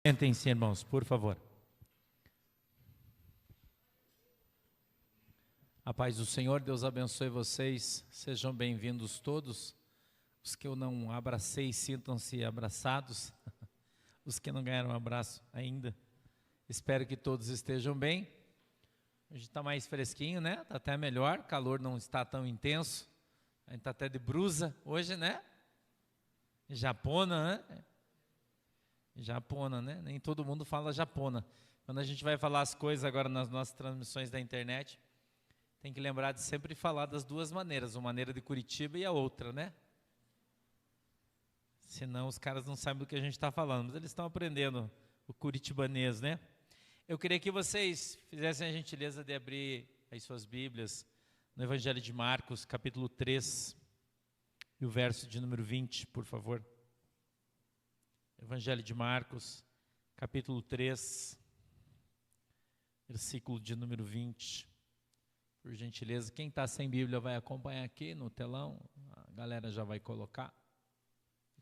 Sentem-se, irmãos, por favor. A paz do Senhor, Deus abençoe vocês. Sejam bem-vindos todos. Os que eu não abracei, sintam-se abraçados. Os que não ganharam um abraço ainda. Espero que todos estejam bem. Hoje está mais fresquinho, né? Está até melhor, o calor não está tão intenso. A gente está até de blusa hoje, né? Japona, né? Japona, né? Nem todo mundo fala japona. Quando a gente vai falar as coisas agora nas nossas transmissões da internet, tem que lembrar de sempre falar das duas maneiras, uma maneira de Curitiba e a outra, né? Senão os caras não sabem do que a gente está falando, mas eles estão aprendendo o curitibanês, né? Eu queria que vocês fizessem a gentileza de abrir as suas Bíblias no Evangelho de Marcos, capítulo 3, e o verso de número 20, por favor. Evangelho de Marcos, capítulo 3, versículo de número 20. Por gentileza, quem está sem Bíblia vai acompanhar aqui no telão, a galera já vai colocar.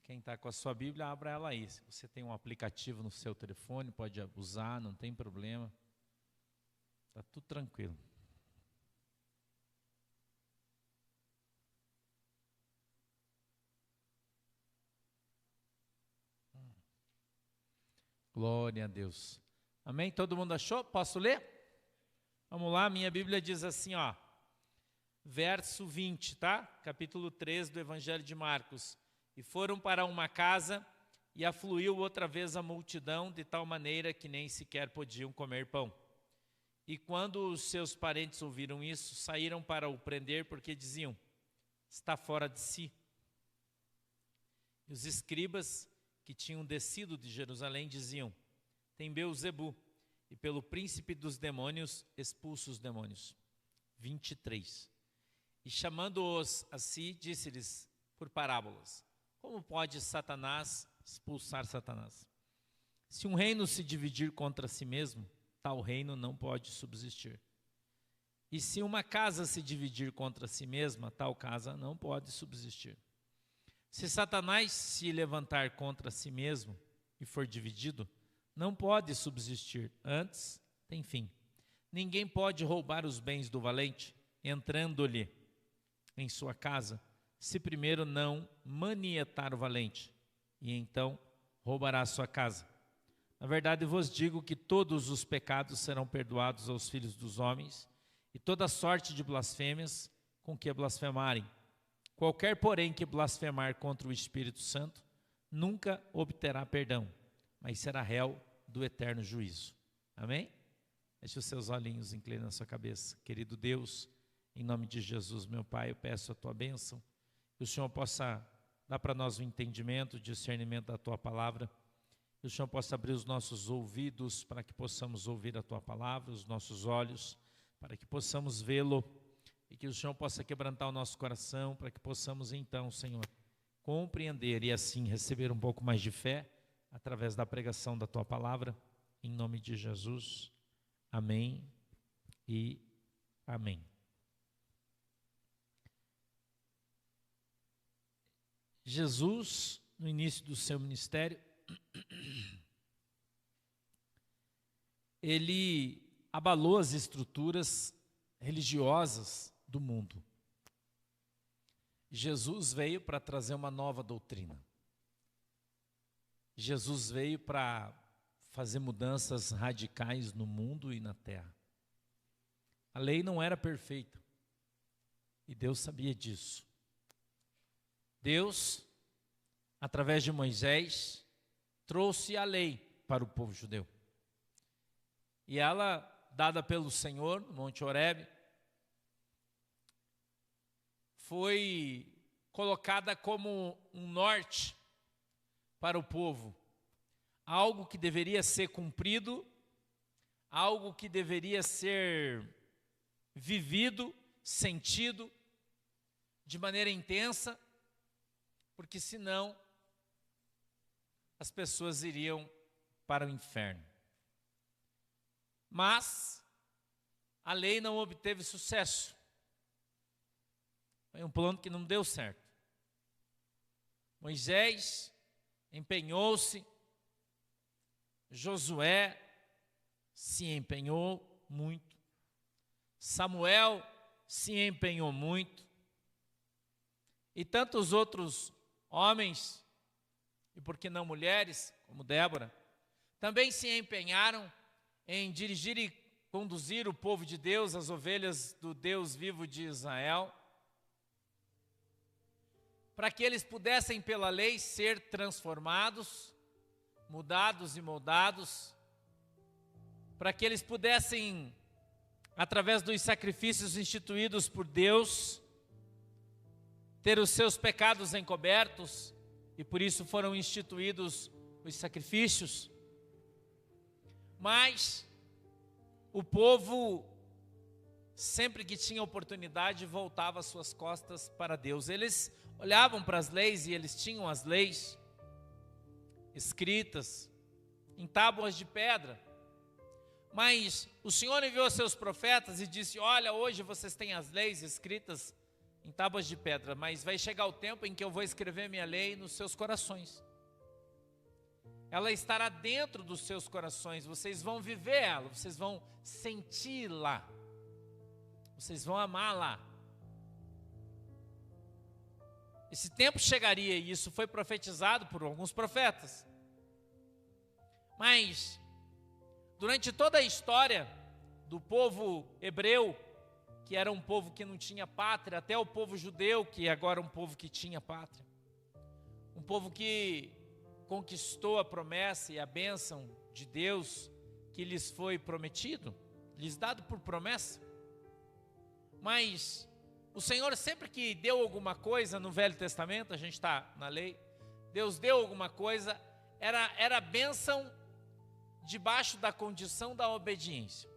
Quem está com a sua Bíblia, abra ela aí. Se você tem um aplicativo no seu telefone, pode usar, não tem problema. Está tudo tranquilo. Glória a Deus. Amém? Todo mundo achou? Posso ler? Vamos lá, minha Bíblia diz assim, ó. Verso 20, tá? Capítulo 3 do Evangelho de Marcos. E foram para uma casa, e afluiu outra vez a multidão, de tal maneira que nem sequer podiam comer pão. E quando os seus parentes ouviram isso, saíram para o prender, porque diziam, está fora de si. E os escribas que tinham descido de Jerusalém diziam, tem Beelzebu, e pelo príncipe dos demônios expulsa os demônios. 23. E chamando-os a si, disse-lhes por parábolas, como pode Satanás expulsar Satanás? Se um reino se dividir contra si mesmo, tal reino não pode subsistir. E se uma casa se dividir contra si mesma, tal casa não pode subsistir. Se Satanás se levantar contra si mesmo e for dividido, não pode subsistir, antes tem fim. Ninguém pode roubar os bens do valente, entrando-lhe em sua casa, se primeiro não manietar o valente, e então roubará a sua casa. Na verdade vos digo que todos os pecados serão perdoados aos filhos dos homens, e toda sorte de blasfêmias com que blasfemarem. Qualquer, porém, que blasfemar contra o Espírito Santo, nunca obterá perdão, mas será réu do eterno juízo. Amém? Deixe os seus olhinhos, inclina a sua cabeça. Querido Deus, em nome de Jesus, meu Pai, eu peço a Tua bênção, que o Senhor possa dar para nós o entendimento, o discernimento da Tua palavra, que o Senhor possa abrir os nossos ouvidos para que possamos ouvir a Tua palavra, os nossos olhos, para que possamos vê-lo, e que o Senhor possa quebrantar o nosso coração, para que possamos então, Senhor, compreender e assim receber um pouco mais de fé, através da pregação da Tua palavra, em nome de Jesus. Amém e amém. Jesus, no início do seu ministério, ele abalou as estruturas religiosas do mundo. Jesus veio para trazer uma nova doutrina. Jesus veio para fazer mudanças radicais no mundo e na terra. A lei não era perfeita, e Deus sabia disso. Deus, através de Moisés, trouxe a lei para o povo judeu. E ela, dada pelo Senhor, no Monte Horebe, foi colocada como um norte para o povo. Algo que deveria ser cumprido, algo que deveria ser vivido, sentido, de maneira intensa, porque senão as pessoas iriam para o inferno. Mas a lei não obteve sucesso. Foi um plano que não deu certo. Moisés empenhou-se, Josué se empenhou muito, Samuel se empenhou muito, e tantos outros homens, e por que não mulheres, como Débora, também se empenharam em dirigir e conduzir o povo de Deus, as ovelhas do Deus vivo de Israel, para que eles pudessem pela lei ser transformados, mudados e moldados, para que eles pudessem, através dos sacrifícios instituídos por Deus, ter os seus pecados encobertos, e por isso foram instituídos os sacrifícios. Mas o povo, sempre que tinha oportunidade, voltava as suas costas para Deus. Eles olhavam para as leis e eles tinham as leis escritas em tábuas de pedra. Mas o Senhor enviou seus profetas e disse: olha, hoje vocês têm as leis escritas em tábuas de pedra, mas vai chegar o tempo em que eu vou escrever minha lei nos seus corações. Ela estará dentro dos seus corações, vocês vão viver ela, vocês vão senti-la, vocês vão amá-la. Esse tempo chegaria, e isso foi profetizado por alguns profetas. Mas, durante toda a história do povo hebreu, que era um povo que não tinha pátria, até o povo judeu, que agora é um povo que tinha pátria, um povo que conquistou a promessa e a bênção de Deus que lhes foi prometido, lhes dado por promessa. Mas o Senhor, sempre que deu alguma coisa no Velho Testamento, a gente está na lei, Deus deu alguma coisa, era bênção debaixo da condição da obediência.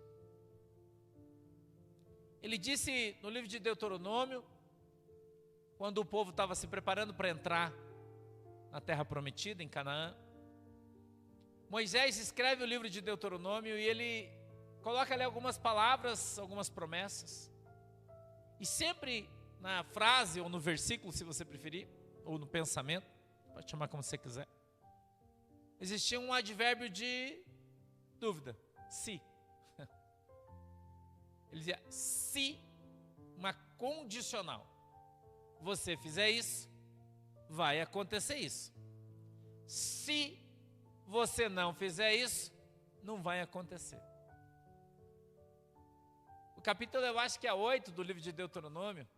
Ele disse no livro de Deuteronômio, quando o povo estava se preparando para entrar na terra prometida, em Canaã, Moisés escreve o livro de Deuteronômio e ele coloca ali algumas palavras, algumas promessas. E sempre na frase ou no versículo, se você preferir, ou no pensamento, pode chamar como você quiser, existia um advérbio de dúvida, se. Ele dizia, se, uma condicional. Você fizer isso, vai acontecer isso. Se você não fizer isso, não vai acontecer. O capítulo, eu acho que é 8 do livro de Deuteronômio,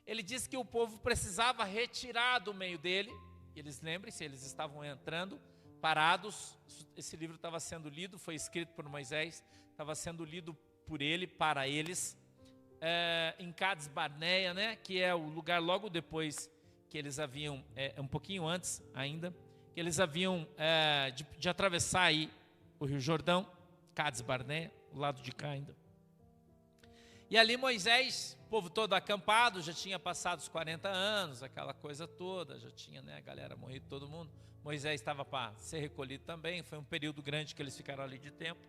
ele diz que o povo precisava retirar do meio dele, eles lembrem-se, eles estavam entrando, parados, esse livro estava sendo lido, foi escrito por Moisés, estava sendo lido por ele, para eles, em Cades Barneia, né, que é o lugar logo depois que eles haviam, um pouquinho antes ainda, que eles haviam de atravessar aí o Rio Jordão, Cades Barneia, o lado de cá ainda. E ali Moisés, o povo todo acampado, já tinha passado os 40 anos, aquela coisa toda, já tinha, né, a galera morrido, todo mundo. Moisés estava para ser recolhido também, foi um período grande que eles ficaram ali de tempo.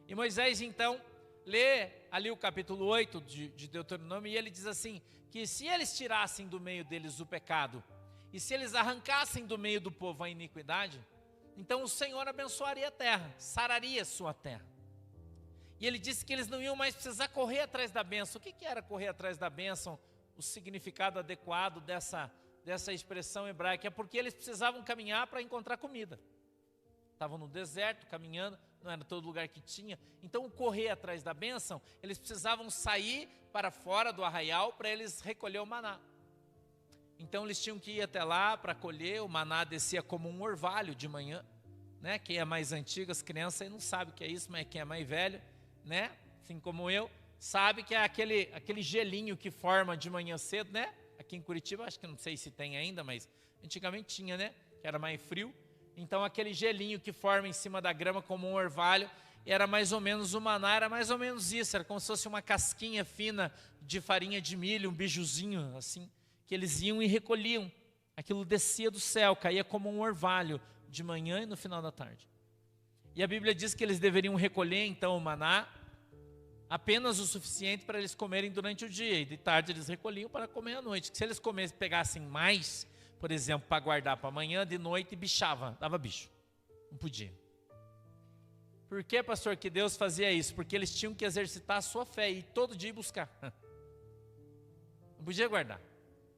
E Moisés então lê ali o capítulo 8 de Deuteronômio e ele diz assim, que se eles tirassem do meio deles o pecado, e se eles arrancassem do meio do povo a iniquidade, então o Senhor abençoaria a terra, sararia a sua terra. E ele disse que eles não iam mais precisar correr atrás da bênção. O que era correr atrás da bênção? O significado adequado dessa expressão hebraica é porque eles precisavam caminhar para encontrar comida. Estavam no deserto, caminhando, não era todo lugar que tinha. Então, correr atrás da bênção, eles precisavam sair para fora do arraial para eles recolher o maná. Então, eles tinham que ir até lá para colher, o maná descia como um orvalho de manhã, né? Quem é mais antigo, as crianças aí não sabem o que é isso, mas quem é mais velho, né? Assim como eu, sabe que é aquele gelinho que forma de manhã cedo, né? Aqui em Curitiba, acho que não sei se tem ainda, mas antigamente tinha, né? Que era mais frio. Então aquele gelinho que forma em cima da grama como um orvalho, era mais ou menos o maná, era mais ou menos isso, era como se fosse uma casquinha fina de farinha de milho, um bijuzinho assim, que eles iam e recolhiam. Aquilo descia do céu, caía como um orvalho de manhã e no final da tarde. E a Bíblia diz que eles deveriam recolher então o maná, apenas o suficiente para eles comerem durante o dia, e de tarde eles recolhiam para comer à noite. Se eles pegassem mais, por exemplo, para guardar para amanhã, de noite bichava, dava bicho, não podia. Por que, pastor, que Deus fazia isso? Porque eles tinham que exercitar a sua fé e todo dia ir buscar. Não podia guardar.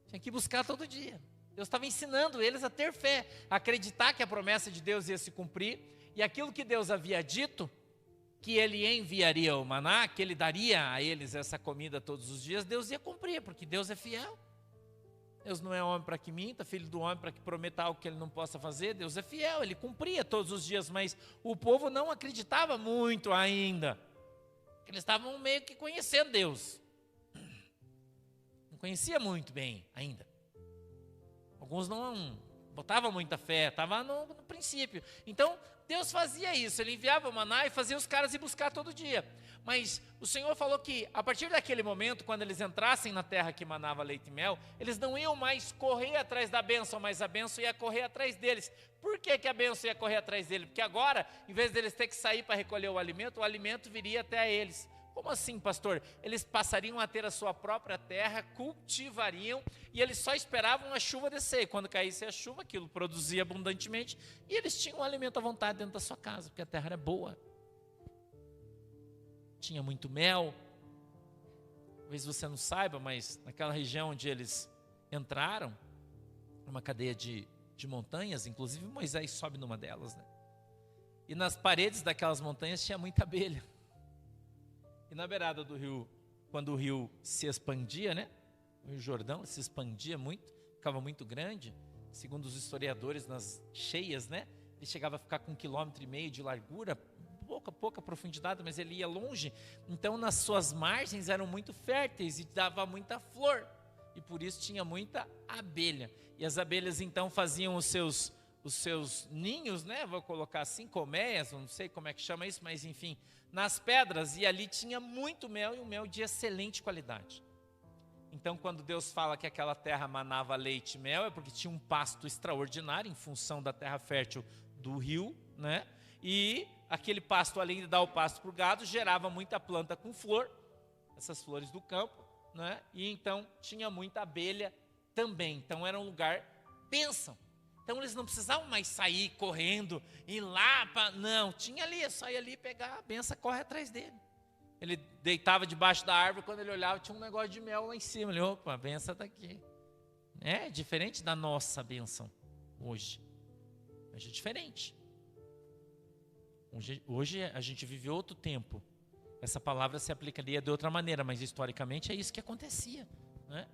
Tinha que ir buscar todo dia. Deus estava ensinando eles a ter fé, a acreditar que a promessa de Deus ia se cumprir. E aquilo que Deus havia dito, que Ele enviaria o maná, que Ele daria a eles essa comida todos os dias, Deus ia cumprir, porque Deus é fiel. Deus não é homem para que minta, filho do homem para que prometa algo que Ele não possa fazer. Deus é fiel, Ele cumpria todos os dias, mas o povo não acreditava muito ainda. Eles estavam meio que conhecendo Deus. Não conhecia muito bem ainda. Alguns não botavam muita fé, estava no princípio. Então, Deus fazia isso, Ele enviava o maná e fazia os caras ir buscar todo dia. Mas o Senhor falou que, a partir daquele momento, quando eles entrassem na terra que manava leite e mel, eles não iam mais correr atrás da bênção, mas a bênção ia correr atrás deles. Por que que a bênção ia correr atrás deles? Porque agora, em vez deles ter que sair para recolher o alimento viria até eles. Como assim, pastor? Eles passariam a ter a sua própria terra, cultivariam, e eles só esperavam a chuva descer. E quando caísse a chuva, aquilo produzia abundantemente, e eles tinham um alimento à vontade dentro da sua casa, porque a terra era boa. Tinha muito mel. Talvez você não saiba, mas naquela região onde eles entraram, uma cadeia de montanhas, inclusive Moisés sobe numa delas, né? E nas paredes daquelas montanhas tinha muita abelha. E na beirada do rio, quando o rio se expandia, né? O Rio Jordão se expandia muito, ficava muito grande. Segundo os historiadores, nas cheias, né? Ele chegava a ficar com 1,5 km de largura, pouca profundidade, mas ele ia longe. Então, nas suas margens eram muito férteis e dava muita flor. E por isso tinha muita abelha. E as abelhas, então, faziam os seus ninhos, né? Vou colocar assim, colmeias, não sei como é que chama isso, mas enfim, nas pedras, e ali tinha muito mel, e um mel de excelente qualidade. Então, quando Deus fala que aquela terra manava leite e mel, é porque tinha um pasto extraordinário, em função da terra fértil do rio, né? E aquele pasto, além de dar o pasto para o gado, gerava muita planta com flor, essas flores do campo, né? E então tinha muita abelha também. Então era um lugar bênção. Então eles não precisavam mais sair correndo, ir lá para... Não, tinha ali, é só ir ali pegar a benção, corre atrás dele. Ele deitava debaixo da árvore, quando ele olhava tinha um negócio de mel lá em cima. Ele, opa, a benção está aqui. É diferente da nossa benção hoje. Hoje é diferente. Hoje a gente vive outro tempo. Essa palavra se aplicaria de outra maneira, mas historicamente é isso que acontecia, né?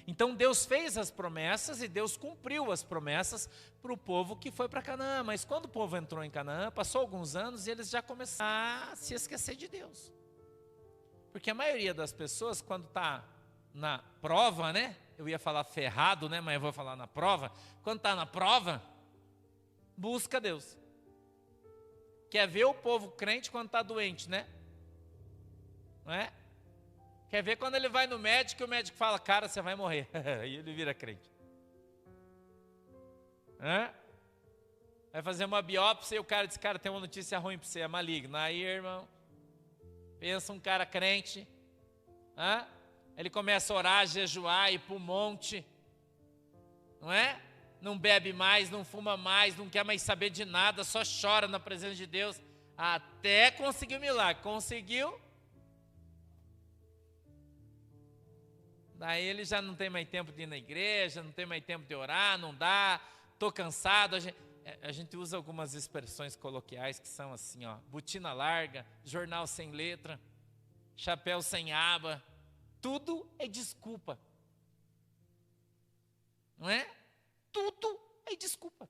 Então Deus fez as promessas e Deus cumpriu as promessas para o povo que foi para Canaã. Mas quando o povo entrou em Canaã, passou alguns anos e eles já começaram a se esquecer de Deus. Porque a maioria das pessoas, quando está na prova, né? Eu ia falar ferrado, né? Mas eu vou falar na prova. Quando está na prova, busca Deus. Quer ver o povo crente quando está doente, né? Não é? Quer ver quando ele vai no médico e o médico fala, cara, você vai morrer. E ele vira crente. Vai fazer uma biópsia e o cara diz, cara, tem uma notícia ruim para você, é maligno. Aí, irmão, pensa um cara crente. Ele começa a orar, a jejuar, ir para o monte. Não é? Não bebe mais, não fuma mais, não quer mais saber de nada, só chora na presença de Deus. Até conseguir o milagre. Conseguiu. Daí ele já não tem mais tempo de ir na igreja, não tem mais tempo de orar, não dá, estou cansado. A gente usa algumas expressões coloquiais que são assim, ó, botina larga, jornal sem letra, chapéu sem aba, tudo é desculpa. Não é? Tudo é desculpa.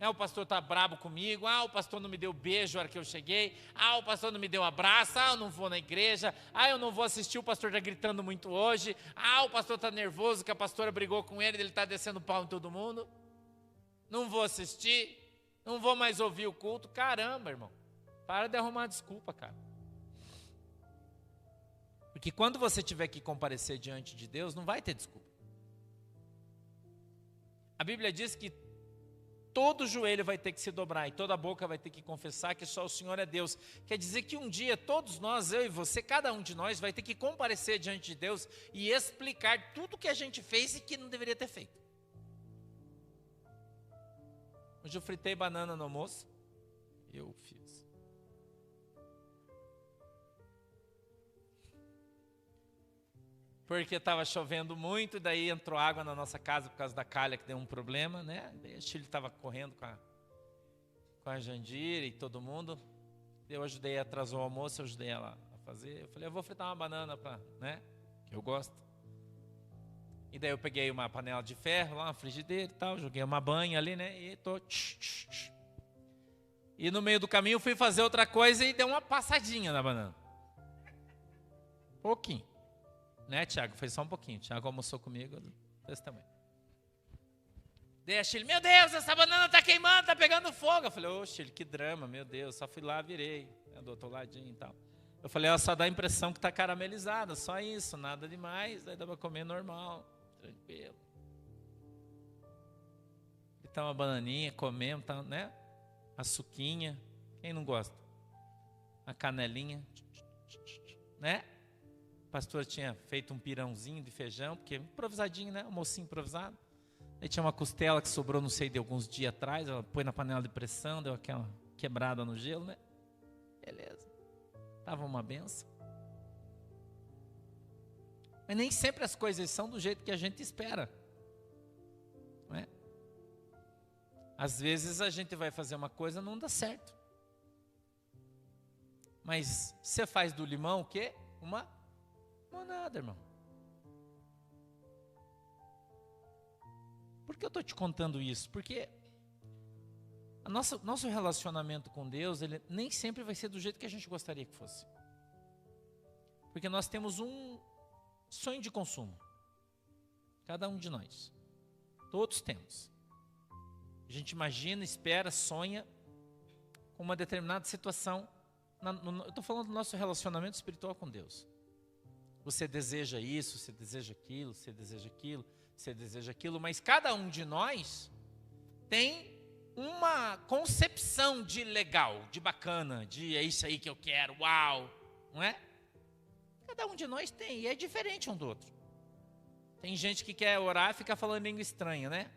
O pastor está brabo comigo, o pastor não me deu beijo na hora que eu cheguei, o pastor não me deu abraço, eu não vou na igreja, eu não vou assistir, o pastor está gritando muito hoje, o pastor está nervoso que a pastora brigou com ele está descendo pau em todo mundo, não vou assistir, não vou mais ouvir o culto. Caramba, irmão, para de arrumar desculpa, cara. Porque quando você tiver que comparecer diante de Deus, não vai ter desculpa. A Bíblia diz que todo joelho vai ter que se dobrar e toda boca vai ter que confessar que só o Senhor é Deus. Quer dizer que um dia todos nós, eu e você, cada um de nós vai ter que comparecer diante de Deus e explicar tudo que a gente fez e que não deveria ter feito. Hoje eu fritei banana no almoço. Eu fiz. porque estava chovendo muito, e daí entrou água na nossa casa por causa da calha que deu um problema, né? Daí a Chile estava correndo com a Jandira e todo mundo. Eu ajudei, atrasou o almoço, eu ajudei ela a fazer. Eu falei, eu vou fritar uma banana né? Que eu gosto. E daí eu peguei uma panela de ferro lá, uma frigideira e tal, joguei uma banha ali, né? E tô... E no meio do caminho fui fazer outra coisa e deu uma passadinha na banana. Pouquinho. Né, Tiago? Foi só um pouquinho. Tiago almoçou comigo desse tamanho. Deixa ele, meu Deus, essa banana tá queimando, tá pegando fogo. Eu falei, oxe, que drama, meu Deus. Só fui lá, virei, né, do outro ladinho e tal. Eu falei, ela só dá a impressão que tá caramelizada, só isso, nada demais. Aí dá pra comer normal, tranquilo. Então uma bananinha, comemos, tá, né? A suquinha, quem não gosta? A canelinha, né? O pastor tinha feito um pirãozinho de feijão, porque improvisadinho, né? Almocinho improvisado. Aí tinha uma costela que sobrou, não sei, de alguns dias atrás. Ela põe na panela de pressão, deu aquela quebrada no gelo, né? Beleza. Tava uma benção. Mas nem sempre as coisas são do jeito que a gente espera. Não é? Às vezes a gente vai fazer uma coisa e não dá certo. Mas você faz do limão o quê? Uma limonada, irmão. Por que eu estou te contando isso? Porque nosso relacionamento com Deus, ele nem sempre vai ser do jeito que a gente gostaria que fosse. Porque nós temos um sonho de consumo. Cada um de nós. Todos temos. A gente imagina, espera, sonha com uma determinada situação. Eu estou falando do nosso relacionamento espiritual com Deus. Você deseja isso, você deseja aquilo, você deseja aquilo, você deseja aquilo, mas cada um de nós tem uma concepção de legal, de bacana, de é isso aí que eu quero, uau, não é? Cada um de nós tem, e é diferente um do outro. Tem gente que quer orar e ficar falando língua estranha, né?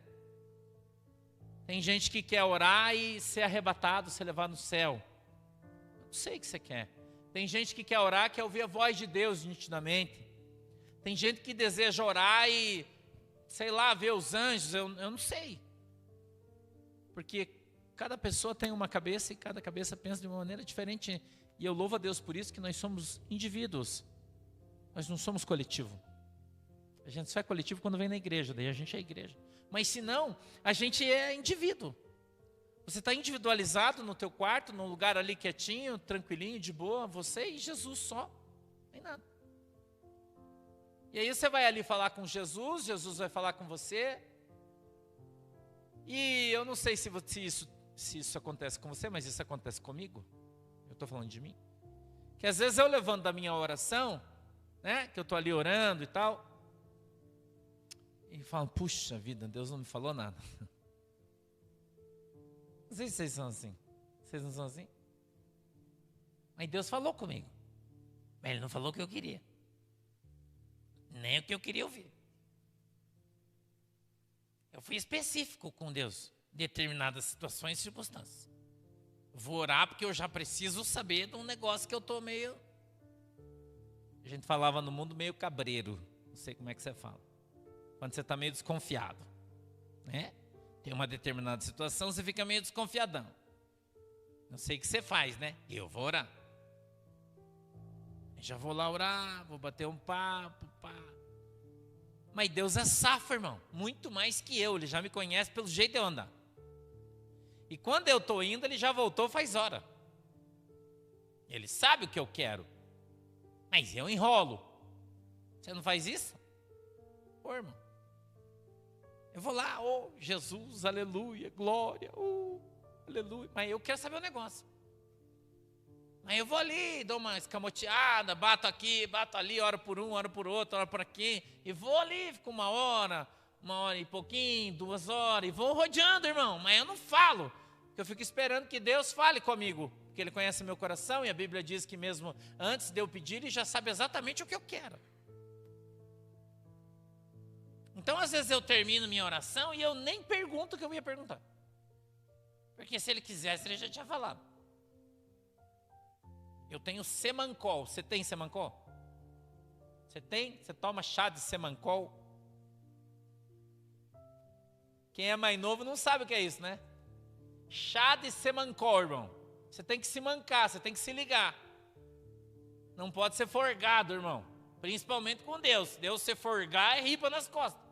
Tem gente que quer orar e ser arrebatado, ser levado no céu. Não sei o que você quer. Tem gente que quer orar, quer ouvir a voz de Deus nitidamente. Tem gente que deseja orar e, sei lá, ver os anjos, eu não sei. Porque cada pessoa tem uma cabeça e cada cabeça pensa de uma maneira diferente. E eu louvo a Deus por isso, que nós somos indivíduos. Nós não somos coletivo. A gente só é coletivo quando vem na igreja, daí a gente é igreja. Mas se não, a gente é indivíduo. Você está individualizado no teu quarto, num lugar ali quietinho, tranquilinho, de boa, você e Jesus só. Não tem nada. E aí você vai ali falar com Jesus, Jesus vai falar com você. E eu não sei se isso acontece com você, mas isso acontece comigo. Eu estou falando de mim. Que às vezes eu levanto da minha oração, né, que eu estou ali orando e tal, e falo, puxa vida, Deus não me falou nada. Não sei se vocês são assim. Vocês não são assim? Mas Deus falou comigo. Mas Ele não falou o que eu queria. Nem o que eu queria ouvir. Eu fui específico com Deus em determinadas situações e circunstâncias. Vou orar porque eu já preciso saber de um negócio que eu estou meio... A gente falava no mundo meio cabreiro. Não sei como é que você fala. Quando você está meio desconfiado. Né? Tem uma determinada situação, você fica meio desconfiadão. Não sei o que você faz, né? Eu vou orar. Eu já vou lá orar, vou bater um papo, pá. Mas Deus é safo, irmão. Muito mais que eu. Ele já me conhece pelo jeito de eu andar. E quando eu estou indo, Ele já voltou faz hora. Ele sabe o que eu quero. Mas eu enrolo. Você não faz isso? Pô, irmão. Eu vou lá, oh, Jesus, aleluia, glória, aleluia. Mas eu quero saber o negócio. Aí eu vou ali, dou uma escamoteada, bato aqui, bato ali, oro por um, oro por outro, oro por aqui. E vou ali, fico uma hora e pouquinho, 2 horas. E vou rodeando, irmão. Mas eu não falo. Porque eu fico esperando que Deus fale comigo. Porque Ele conhece meu coração e a Bíblia diz que mesmo antes de eu pedir, Ele já sabe exatamente o que eu quero. Então, às vezes eu termino minha oração e eu nem pergunto o que eu ia perguntar. Porque se Ele quisesse, Ele já tinha falado. Eu tenho semancol. Você tem semancol? Você tem? Você toma chá de semancol? Quem é mais novo não sabe o que é isso, né? Chá de semancol, irmão. Você tem que se mancar, você tem que se ligar. Não pode ser forgado, irmão. Principalmente com Deus. Deus se forgar é ripa nas costas.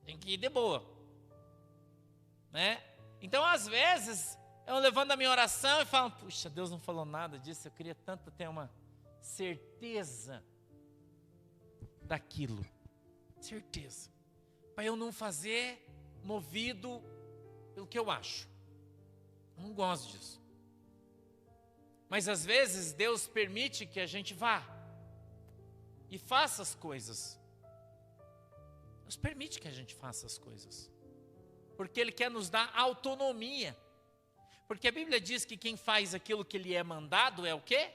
Tem que ir de boa. Né? Então, às vezes, eu levanto a minha oração e falo, puxa, Deus não falou nada disso. Eu queria tanto ter uma certeza daquilo. Certeza. Para eu não fazer movido pelo que eu acho. Eu não gosto disso. Mas às vezes Deus permite que a gente vá e faça as coisas. Deus permite que a gente faça as coisas. Porque Ele quer nos dar autonomia. Porque a Bíblia diz que quem faz aquilo que lhe é mandado é o quê?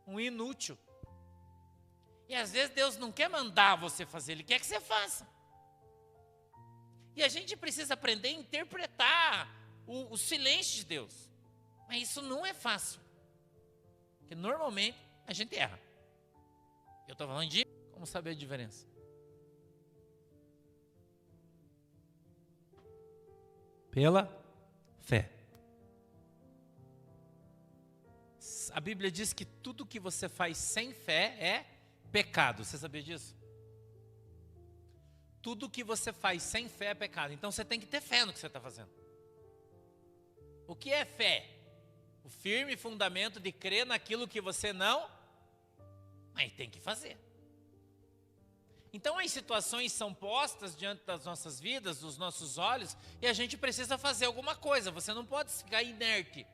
Um inútil. E às vezes Deus não quer mandar você fazer, Ele quer que você faça. E a gente precisa aprender a interpretar o silêncio de Deus. Mas isso não é fácil. Porque normalmente a gente erra. Eu estou falando de como saber a diferença. Pela fé. A Bíblia diz que tudo que você faz sem fé é pecado. Você sabia disso? Tudo que você faz sem fé é pecado. Então você tem que ter fé no que você está fazendo. O que é fé? O firme fundamento de crer naquilo que você não, mas tem que fazer. Então as situações são postas diante das nossas vidas, dos nossos olhos, e a gente precisa fazer alguma coisa. Você não pode ficar inerte.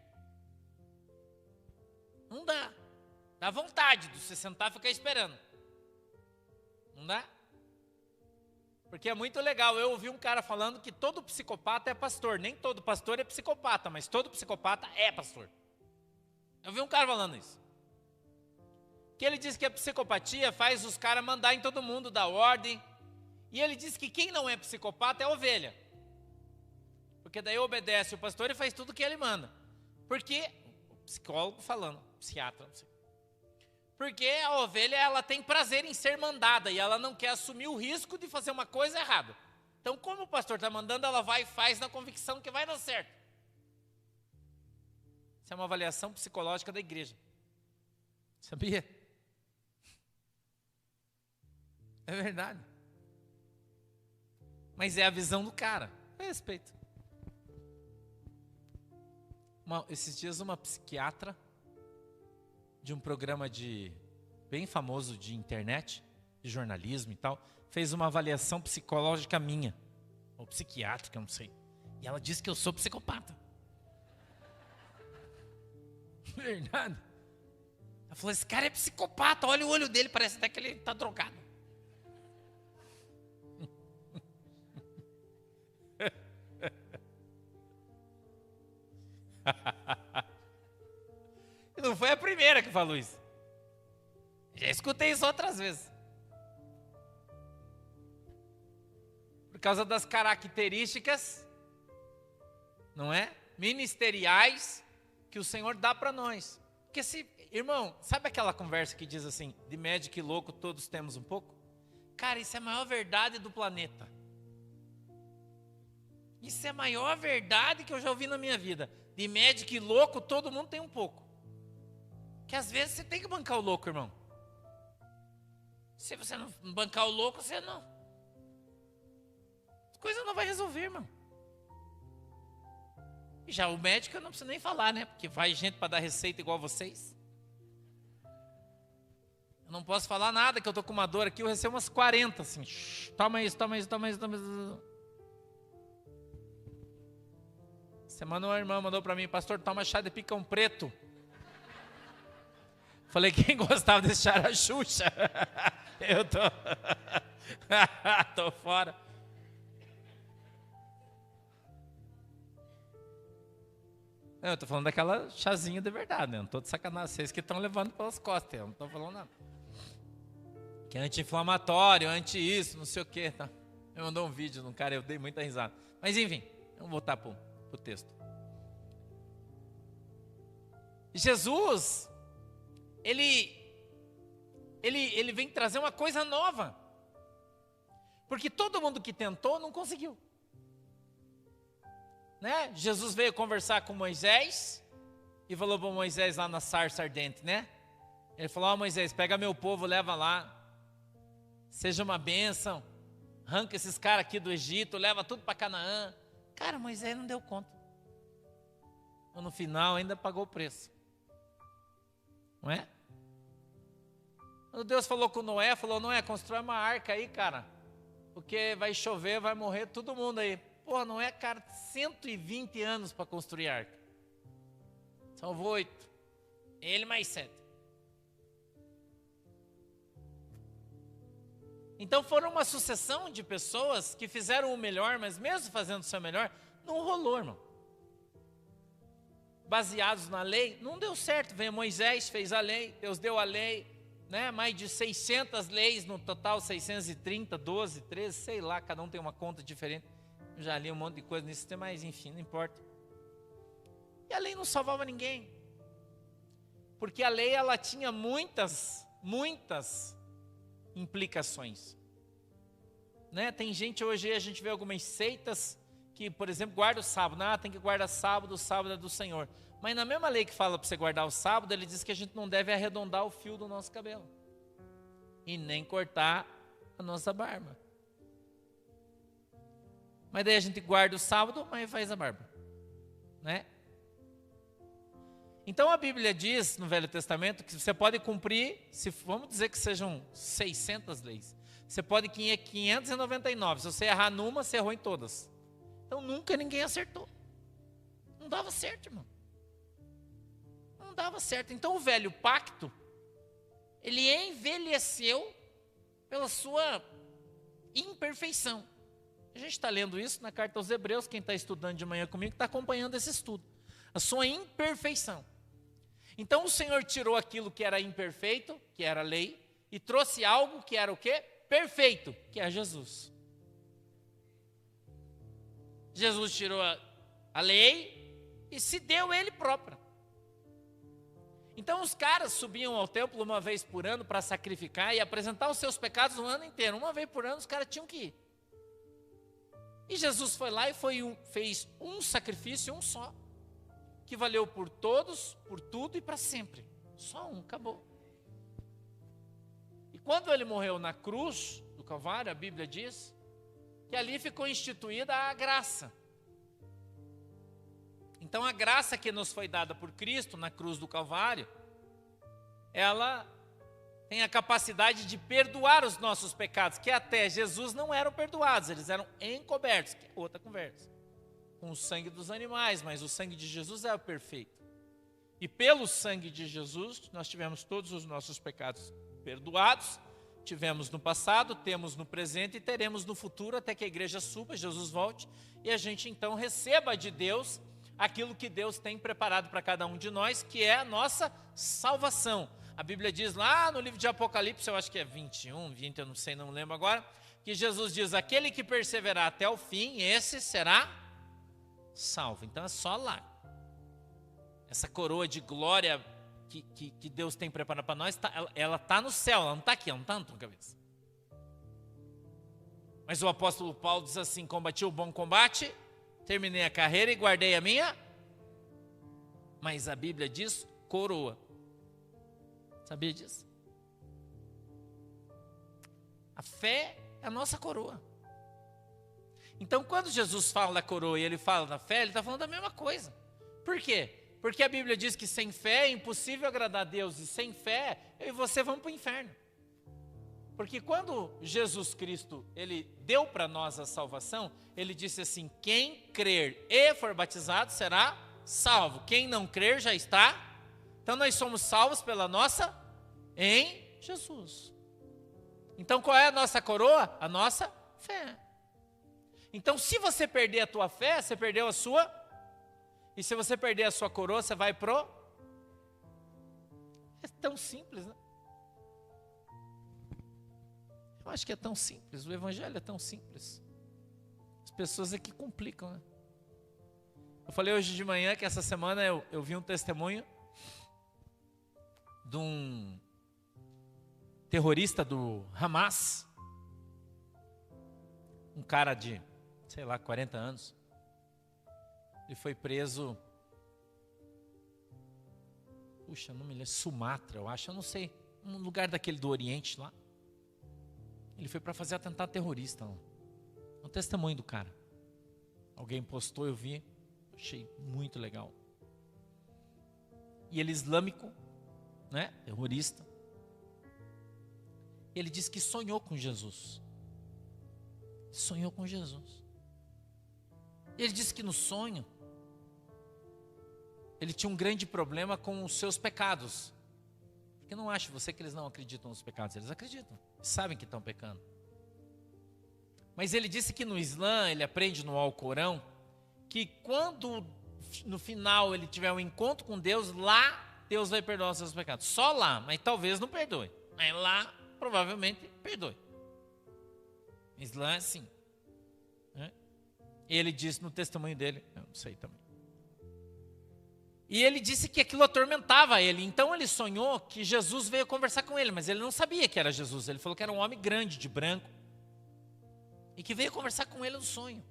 Não dá. Dá vontade de você sentar e ficar esperando. Não dá? Porque é muito legal, eu ouvi um cara falando que todo psicopata é pastor. Nem todo pastor é psicopata, mas todo psicopata é pastor. Eu ouvi um cara falando isso. Que ele diz que a psicopatia faz os caras mandar em todo mundo, dar ordem. E ele diz que quem não é psicopata é ovelha. Porque daí obedece o pastor e faz tudo o que ele manda. Porque, o psicólogo falando, psiquiatra, não sei. Porque a ovelha, ela tem prazer em ser mandada e ela não quer assumir o risco de fazer uma coisa errada. Então, como o pastor está mandando, ela vai e faz na convicção que vai dar certo. Isso é uma avaliação psicológica da igreja. Sabia? É verdade. Mas é a visão do cara. Eu respeito. Esses dias uma psiquiatra de um programa bem famoso de internet, de jornalismo e tal, fez uma avaliação psicológica minha, ou psiquiátrica, não sei. E ela disse que eu sou psicopata. Verdade. Ela falou, esse cara é psicopata, olha o olho dele, parece até que ele está drogado. Não foi a primeira que falou isso. Já escutei isso outras vezes. Por causa das características, não é? Ministeriais que o Senhor dá para nós. Porque irmão, sabe aquela conversa que diz assim, de médico e louco todos temos um pouco? Cara, isso é a maior verdade do planeta. Isso é a maior verdade que eu já ouvi na minha vida. De médico e louco, todo mundo tem um pouco. Que às vezes você tem que bancar o louco, irmão. Se você não bancar o louco, você não. As coisas não vai resolver, irmão. E já o médico eu não preciso nem falar, né? Porque vai gente para dar receita igual vocês. Eu não posso falar nada, que eu estou com uma dor aqui, eu recebo umas 40, assim. Toma isso, toma isso, toma isso, toma isso. Semana uma irmã mandou para mim, pastor, toma chá de picão preto. Falei, quem gostava desse chá era a Xuxa. Eu tô fora. Eu estou falando daquela chazinha de verdade, né? Não estou de sacanagem. Vocês que estão levando pelas costas, eu não estou falando nada. Que é anti-inflamatório, anti-isso, não sei o quê. Tá? Eu mandou um vídeo de um cara, eu dei muita risada. Mas enfim, vamos voltar para o texto. Jesus, ele ele vem trazer uma coisa nova. Porque todo mundo que tentou não conseguiu. Né? Jesus veio conversar com Moisés e falou para Moisés lá na sarça ardente, né? Ele falou: Moisés, pega meu povo, leva lá. Seja uma bênção. Arranca esses caras aqui do Egito, leva tudo para Canaã. Cara, Moisés não deu conta. No final ainda pagou o preço. Não é? Quando Deus falou com Noé, falou: Noé, constrói uma arca aí, cara. Porque vai chover, vai morrer todo mundo aí. Porra, Noé, cara, 120 anos para construir a arca. Salvou 8. Ele mais 7. Então foram uma sucessão de pessoas que fizeram o melhor, mas mesmo fazendo o seu melhor, não rolou, irmão. Baseados na lei, não deu certo. Veio Moisés, fez a lei, Deus deu a lei, né? Mais de 600 leis, no total 630, 12, 13, sei lá, cada um tem uma conta diferente. Eu já li um monte de coisa nesse tema, mas enfim, não importa. E a lei não salvava ninguém. Porque a lei, ela tinha muitas implicações. Né? Tem gente hoje, a gente vê algumas seitas que, por exemplo, guarda o sábado. Tem que guardar sábado, o sábado é do Senhor. Mas na mesma lei que fala para você guardar o sábado, ele diz que a gente não deve arredondar o fio do nosso cabelo. E nem cortar a nossa barba. Mas daí a gente guarda o sábado, mas faz a barba. Né? Então a Bíblia diz no Velho Testamento que você pode cumprir, vamos dizer que sejam 600 leis. Você pode ir 599. Se você errar numa, você errou em todas. Então nunca ninguém acertou. Não dava certo, irmão. Não dava certo. Então o velho pacto, ele envelheceu pela sua imperfeição. A gente está lendo isso na carta aos Hebreus. Quem está estudando de manhã comigo está acompanhando esse estudo. A sua imperfeição. Então o Senhor tirou aquilo que era imperfeito, que era a lei, e trouxe algo que era o quê? Perfeito, que é Jesus. Jesus tirou a lei e se deu ele próprio. Então os caras subiam ao templo uma vez por ano para sacrificar e apresentar os seus pecados o ano inteiro. Uma vez por ano os caras tinham que ir. E Jesus foi lá e fez um sacrifício, um só, que valeu por todos, por tudo e para sempre. Só um, acabou. E quando ele morreu na cruz do Calvário, a Bíblia diz que ali ficou instituída a graça. Então a graça que nos foi dada por Cristo na cruz do Calvário, ela tem a capacidade de perdoar os nossos pecados, que até Jesus não eram perdoados, eles eram encobertos, que é outra conversa, com o sangue dos animais, mas o sangue de Jesus é o perfeito. E pelo sangue de Jesus, nós tivemos todos os nossos pecados perdoados, tivemos no passado, temos no presente e teremos no futuro, até que a igreja suba, Jesus volte, e a gente então receba de Deus aquilo que Deus tem preparado para cada um de nós, que é a nossa salvação. A Bíblia diz lá no livro de Apocalipse, eu acho que é 21, 20, eu não sei, não lembro agora, que Jesus diz: aquele que perseverar até o fim, esse será salvo. Então é só lá. Essa coroa de glória que Deus tem preparado para nós, ela está no céu, ela não está aqui, ela não está na tua cabeça. Mas o apóstolo Paulo diz assim: combati o bom combate, terminei a carreira e guardei a minha. Mas a Bíblia diz coroa. Sabia disso? A fé é a nossa coroa. Então quando Jesus fala da coroa e ele fala da fé, ele está falando da mesma coisa. Por quê? Porque a Bíblia diz que sem fé é impossível agradar a Deus. E sem fé, eu e você vamos para o inferno. Porque quando Jesus Cristo, ele deu para nós a salvação, ele disse assim: quem crer e for batizado será salvo. Quem não crer já está. Então nós somos salvos pela nossa em Jesus. Então qual é a nossa coroa? A nossa fé. Então se você perder a tua fé, você perdeu a sua. E se você perder a sua coroa, você vai pro. É tão simples, né? Eu acho que é tão simples, o evangelho é tão simples. As pessoas é que complicam, né? Eu falei hoje de manhã que essa semana eu vi um testemunho de um terrorista do Hamas, um cara de, 40 anos. Ele foi preso, não me lembro, Sumatra, eu acho, eu não sei, um lugar daquele do Oriente lá. Ele foi para fazer atentado terrorista. O testemunho do cara. Alguém postou, eu vi, achei muito legal. E ele islâmico, né, terrorista. Ele disse que sonhou com Jesus. Sonhou com Jesus. Ele disse que no sonho, ele tinha um grande problema com os seus pecados. Porque não acho você que eles não acreditam nos pecados. Eles acreditam, sabem que estão pecando. Mas ele disse que no Islã, ele aprende no Alcorão, que quando no final ele tiver um encontro com Deus, lá Deus vai perdoar os seus pecados. Só lá, mas talvez não perdoe. Mas lá, provavelmente, perdoe. O Islã é assim. Né? Ele disse no testemunho dele, eu não sei também. E ele disse que aquilo atormentava ele. Então ele sonhou que Jesus veio conversar com ele, mas ele não sabia que era Jesus. Ele falou que era um homem grande, de branco, e que veio conversar com ele no sonho.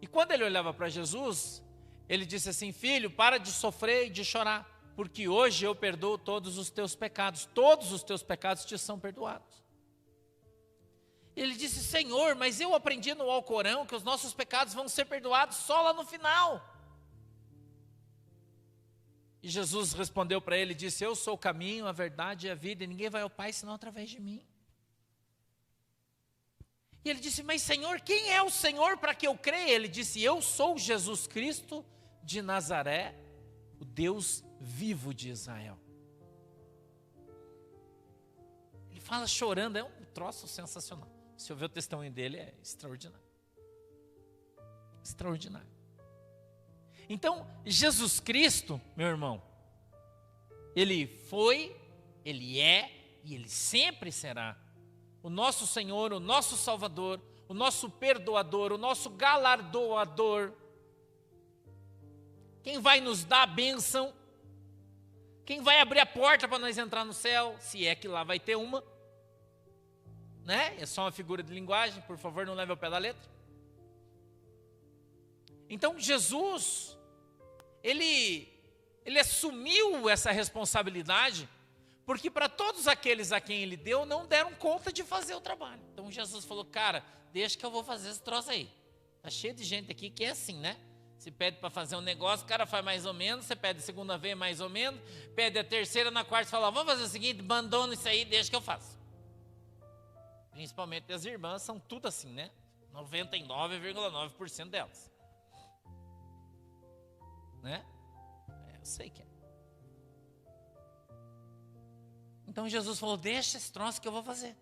E quando ele olhava para Jesus, ele disse assim: filho, para de sofrer e de chorar, porque hoje eu perdoo todos os teus pecados. Todos os teus pecados te são perdoados. Ele disse: Senhor, mas eu aprendi no Alcorão que os nossos pecados vão ser perdoados só lá no final. E Jesus respondeu para ele e disse: eu sou o caminho, a verdade e a vida, e ninguém vai ao Pai senão através de mim. E ele disse: mas Senhor, quem é o Senhor para que eu creia? Ele disse: eu sou Jesus Cristo de Nazaré, o Deus vivo de Israel. Ele fala chorando, é um troço sensacional. Se eu ver o testemunho dele, é extraordinário. Extraordinário. Então, Jesus Cristo, meu irmão, Ele foi, Ele é e Ele sempre será o nosso Senhor, o nosso Salvador, o nosso perdoador, o nosso galardoador. Quem vai nos dar a bênção, quem vai abrir a porta para nós entrar no céu, se é que lá vai ter uma, né? É só uma figura de linguagem, por favor, não leve ao pé da letra. Então Jesus, ele assumiu essa responsabilidade, porque para todos aqueles a quem ele deu, não deram conta de fazer o trabalho. Então Jesus falou: cara, deixa que eu vou fazer esse troço aí. Está cheio de gente aqui que é assim, né? Se pede para fazer um negócio, o cara faz mais ou menos, você pede a segunda vez mais ou menos, pede a terceira, na quarta fala: vamos fazer o seguinte, abandona isso aí, deixa que eu faço. Principalmente as irmãs são tudo assim, né? 99,9% delas. Né? Eu sei que é. Então Jesus falou: deixa esse troço que eu vou fazer.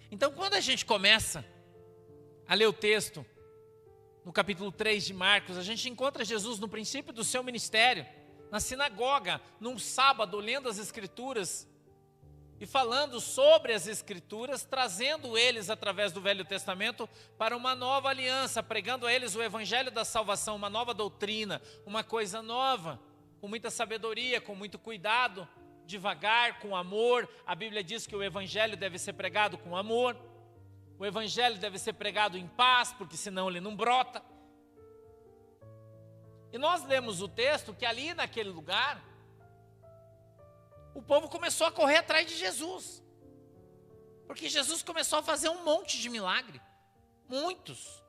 Então quando a gente começa a ler o texto, no capítulo 3 de Marcos, a gente encontra Jesus no princípio do seu ministério, na sinagoga, num sábado, lendo as Escrituras e falando sobre as Escrituras, trazendo eles através do Velho Testamento para uma nova aliança, pregando a eles o Evangelho da salvação, uma nova doutrina, uma coisa nova, com muita sabedoria, com muito cuidado, devagar, com amor. A Bíblia diz que o Evangelho deve ser pregado com amor, o Evangelho deve ser pregado em paz, porque senão ele não brota. E nós lemos o texto que ali naquele lugar, o povo começou a correr atrás de Jesus, porque Jesus começou a fazer um monte de milagre, muitos,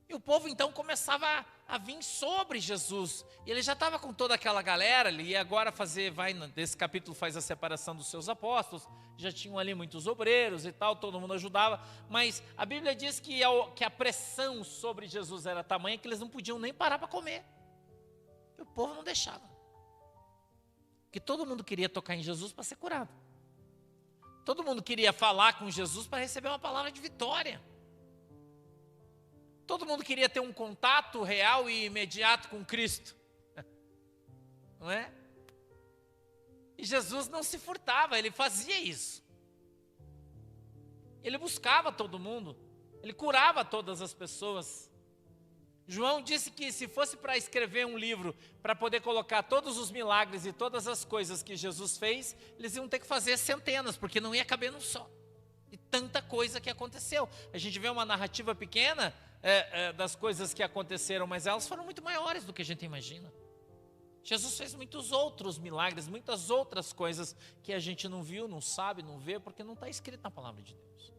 e o povo então começava a vir sobre Jesus, e ele já estava com toda aquela galera, ele ia agora desse capítulo faz a separação dos seus apóstolos, já tinham ali muitos obreiros e tal, todo mundo ajudava, mas a Bíblia diz que a pressão sobre Jesus era tamanha que eles não podiam nem parar para comer, e o povo não deixava. Porque todo mundo queria tocar em Jesus para ser curado. Todo mundo queria falar com Jesus para receber uma palavra de vitória. Todo mundo queria ter um contato real e imediato com Cristo. Não é? E Jesus não se furtava, ele fazia isso. Ele buscava todo mundo, ele curava todas as pessoas. João disse que se fosse para escrever um livro, para poder colocar todos os milagres e todas as coisas que Jesus fez, eles iam ter que fazer centenas, porque não ia caber num só. E tanta coisa que aconteceu. A gente vê uma narrativa pequena das coisas que aconteceram, mas elas foram muito maiores do que a gente imagina. Jesus fez muitos outros milagres, muitas outras coisas que a gente não viu, não sabe, não vê, porque não está escrito na palavra de Deus.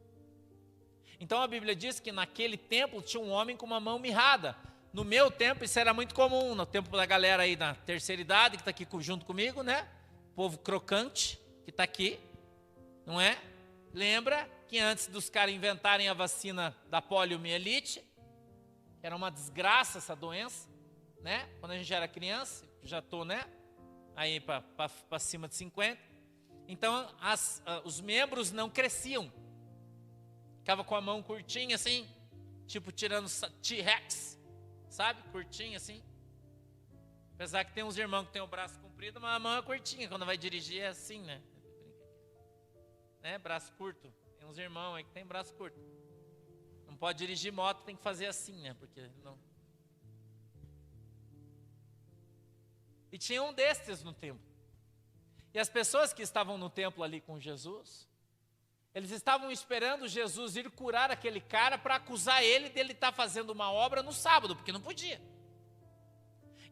Então a Bíblia diz que naquele templo tinha um homem com uma mão mirrada. No meu tempo isso era muito comum, no tempo da galera aí da terceira idade, que está aqui junto comigo, né? Povo crocante, que está aqui, não é? Lembra que antes dos caras inventarem a vacina da poliomielite, que era uma desgraça essa doença, né? Quando a gente era criança, já estou, né? Aí para cima de 50. Então os membros não cresciam. Ficava com a mão curtinha assim, tipo tirando T-Rex, sabe? Curtinha assim. Apesar que tem uns irmãos que tem o braço comprido, mas a mão é curtinha. Quando vai dirigir é assim, né? Braço curto. Tem uns irmãos aí que tem braço curto. Não pode dirigir moto, tem que fazer assim, né? Porque não. E tinha um destes no templo. E as pessoas que estavam no templo ali com Jesus, eles estavam esperando Jesus ir curar aquele cara para acusar ele dele estar fazendo uma obra no sábado, porque não podia.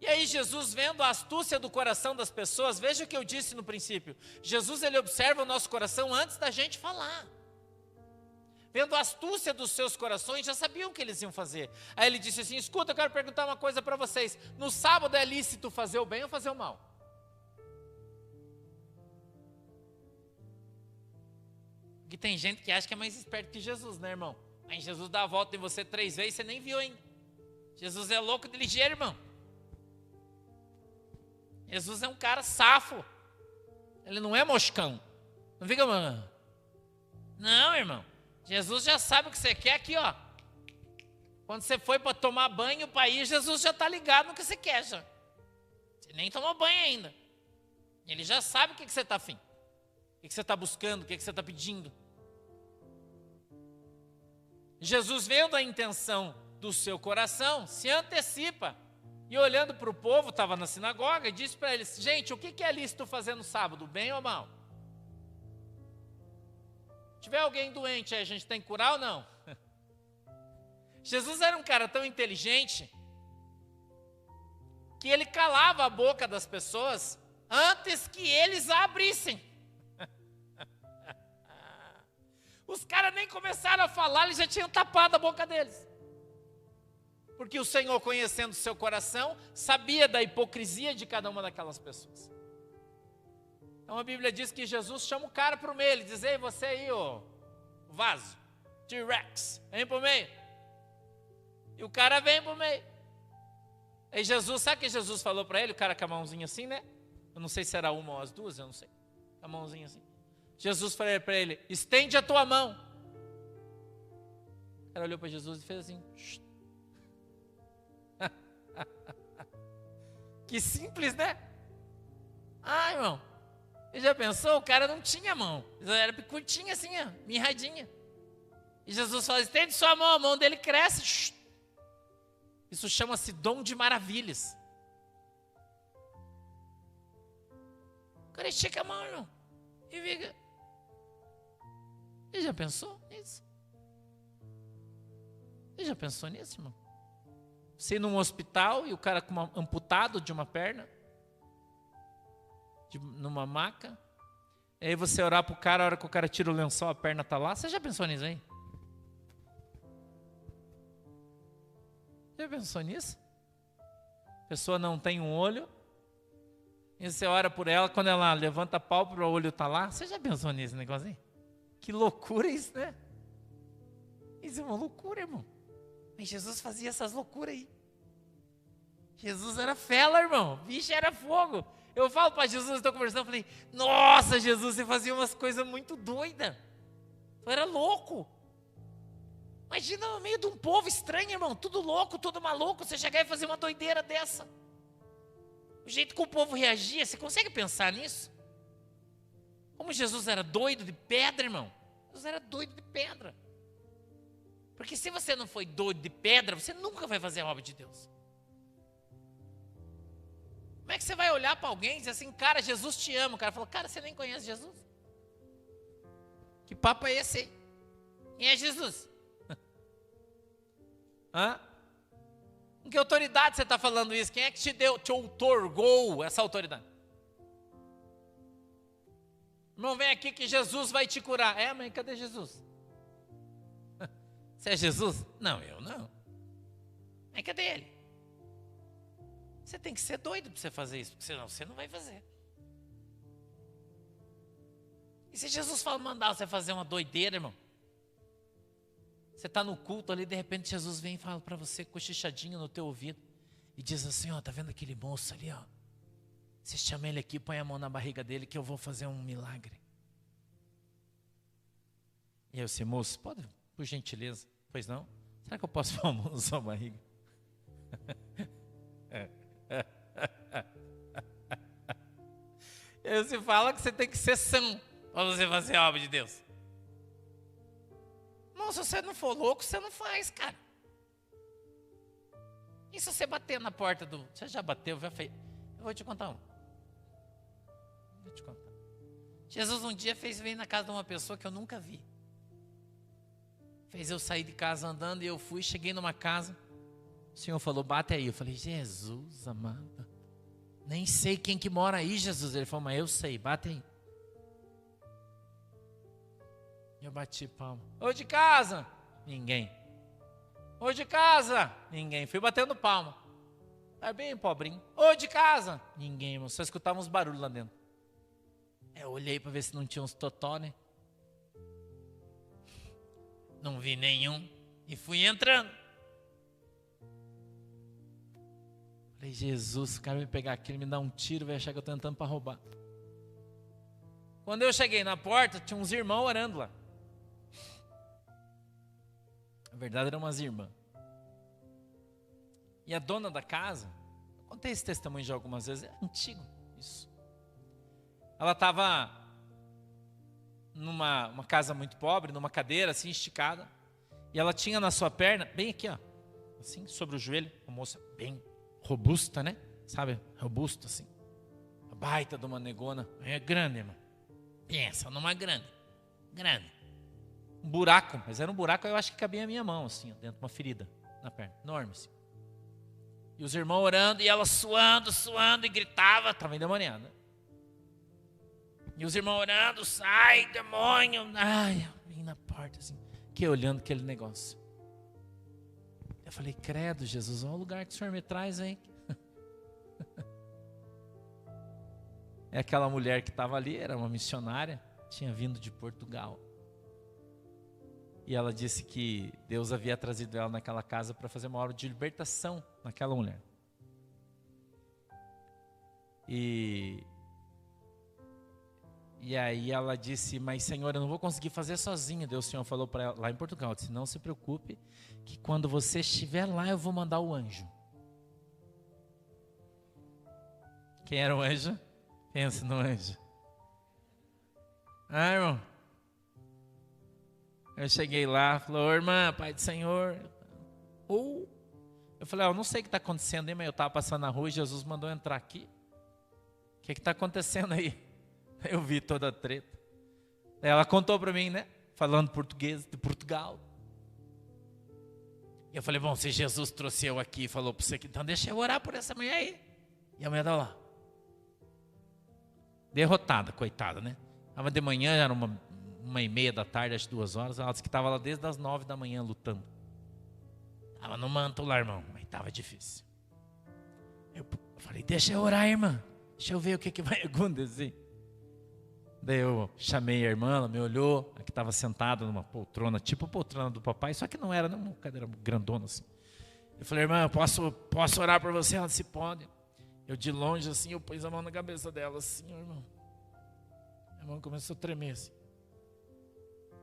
E aí Jesus, vendo a astúcia do coração das pessoas, veja o que eu disse no princípio. Jesus, ele observa o nosso coração antes da gente falar. Vendo a astúcia dos seus corações, já sabiam o que eles iam fazer. Aí ele disse assim: escuta, eu quero perguntar uma coisa para vocês. No sábado é lícito fazer o bem ou fazer o mal? Porque tem gente que acha que é mais esperto que Jesus, né, irmão? Mas Jesus dá a volta em você 3 vezes, você nem viu ainda. Jesus é louco de ligeiro, irmão. Jesus é um cara safo. Ele não é moscão. Não fica, mano. Não, irmão. Jesus já sabe o que você quer aqui, ó. Quando você foi para tomar banho para ir, Jesus já está ligado no que você quer já. Você nem tomou banho ainda. Ele já sabe o que você está afim. O que você está buscando, o que você está pedindo. Jesus, vendo a intenção do seu coração, se antecipa. E olhando para o povo, estava na sinagoga, e disse para eles: gente, o que é lícito fazer no sábado, bem ou mal? Se tiver alguém doente aí, a gente tem que curar ou não? Jesus era um cara tão inteligente, que ele calava a boca das pessoas, antes que eles a abrissem. Os caras nem começaram a falar, eles já tinham tapado a boca deles. Porque o Senhor, conhecendo o seu coração, sabia da hipocrisia de cada uma daquelas pessoas. Então a Bíblia diz que Jesus chama o cara para o meio. Ele diz: ei, você aí, ô vaso, T-Rex, vem para o meio. E o cara vem para o meio. Aí Jesus, sabe o que Jesus falou para ele? O cara com a mãozinha assim, né? Eu não sei se era uma ou as duas, eu não sei. Com a mãozinha assim. Jesus falou para ele: estende a tua mão. O cara olhou para Jesus e fez assim. Que simples, né? Ah, irmão, você já pensou? O cara não tinha mão, era curtinha assim, ó, mirradinha. E Jesus fala: estende sua mão, a mão dele cresce. Isso chama-se dom de maravilhas. O cara estica a mão, irmão, e fica. Você já pensou nisso? Você já pensou nisso, irmão? Você ir num hospital e o cara com amputado de uma perna, numa maca, e aí você orar para o cara, a hora que o cara tira o lençol, a perna está lá. Você já pensou nisso aí? Já pensou nisso? A pessoa não tem um olho, e você ora por ela, quando ela levanta a pálpebra, o olho está lá. Você já pensou nesse negócio aí? Que loucura isso, né? Isso é uma loucura, irmão. Mas Jesus fazia essas loucuras aí. Jesus era fela, irmão. Bicho, era fogo. Eu falo para Jesus, estou conversando, eu falei: nossa, Jesus, você fazia umas coisas muito doidas. Tu era louco. Imagina no meio de um povo estranho, irmão, tudo louco, tudo maluco, você chegar e fazer uma doideira dessa. O jeito que o povo reagia, você consegue pensar nisso? Como Jesus era doido de pedra, irmão. Jesus era doido de pedra. Porque se você não foi doido de pedra, você nunca vai fazer a obra de Deus. Como é que você vai olhar para alguém e dizer assim, cara, Jesus te ama? O cara fala, cara, você nem conhece Jesus? Que papo é esse aí? Quem é Jesus? Hã? Com que autoridade você está falando isso? Quem é que te outorgou essa autoridade? Irmão, vem aqui que Jesus vai te curar. É, mãe, cadê Jesus? Você é Jesus? Não, eu não. Mas cadê ele? Você tem que ser doido para você fazer isso, porque senão você não vai fazer. E se Jesus mandar você fazer uma doideira, irmão? Você está no culto ali, de repente Jesus vem e fala para você, cochichadinho no teu ouvido, e diz assim, ó, tá vendo aquele moço ali, ó? Você chama ele aqui, põe a mão na barriga dele que eu vou fazer um milagre. E aí você, moço, pode, por gentileza, pois não? Será que eu posso pôr a mão na sua barriga? E você fala que você tem que ser são para você fazer a obra de Deus. Não, se você não for louco, você não faz, cara. E se você bater na porta do... Você já bateu, já fez... Eu vou te contar um. Vou te contar. Jesus um dia veio na casa de uma pessoa que eu nunca vi. Fez eu sair de casa andando e eu fui, cheguei numa casa. O Senhor falou, bate aí. Eu falei, Jesus amado, nem sei quem que mora aí, Jesus. Ele falou, mas eu sei, bate aí. Eu bati palma. Ô de casa? Ninguém. Ô de casa? Ninguém. Fui batendo palma. Tá bem, pobrinho. Ô de casa? Ninguém, irmão. Só escutava uns barulhos lá dentro. Eu olhei para ver se não tinha uns totó, né? Não vi nenhum. E fui entrando. Falei, Jesus, o cara vai pegar aqui, ele me dá um tiro, vai achar que eu estou tentando para roubar. Quando eu cheguei na porta, tinha uns irmãos orando lá. Na verdade, eram umas irmãs. E a dona da casa, eu contei esse testemunho já algumas vezes, é antigo isso. Ela estava numa casa muito pobre, numa cadeira assim esticada, e ela tinha na sua perna, bem aqui ó, assim, sobre o joelho, uma moça bem robusta, né? Sabe, robusta assim. A baita de uma negona, é grande, irmão. Pensa numa grande. Um buraco, mas era um buraco, eu acho que cabia a minha mão, assim, dentro de uma ferida na perna, enorme assim. E os irmãos orando, e ela suando, e gritava, estava endemoniada. E os irmãos orando, sai, demônio. Ai, eu vim na porta assim, que olhando aquele negócio. Eu falei, credo, Jesus, olha o lugar que o Senhor me traz, hein? É aquela mulher que estava ali, era uma missionária, tinha vindo de Portugal. E ela disse que Deus havia trazido ela naquela casa para fazer uma obra de libertação naquela mulher. E aí ela disse, mas Senhor, eu não vou conseguir fazer sozinha. Deus, o Senhor falou para ela, lá em Portugal, disse, não se preocupe, que quando você estiver lá, eu vou mandar o anjo. Quem era o anjo? Pensa no anjo. Ah, irmão. Eu cheguei lá, falou, irmã, Pai do Senhor. Eu falei, eu não sei o que está acontecendo aí, mas eu estava passando na rua e Jesus mandou entrar aqui. O que está acontecendo aí? Eu vi toda a treta. Ela contou para mim, né? Falando português de Portugal. E eu falei, bom, se Jesus trouxe eu aqui e falou para você que então deixa eu orar por essa mulher aí. E a mulher estava lá. Derrotada, coitada, né? Estava de manhã, era 1h30 da tarde, às 2h. Ela disse que estava lá desde as 9 da manhã lutando. Estava no manto lá, irmão, mas estava difícil. Eu falei, deixa eu orar, irmã. Deixa eu ver o que vai acontecer. Daí eu chamei a irmã, ela me olhou, a que estava sentada numa poltrona, tipo a poltrona do papai, só que não era, uma cadeira grandona assim. Eu falei, irmã, eu posso orar por você? Ela disse, pode. Eu de longe assim, eu pus a mão na cabeça dela assim, irmão. Minha mão começou a tremer assim.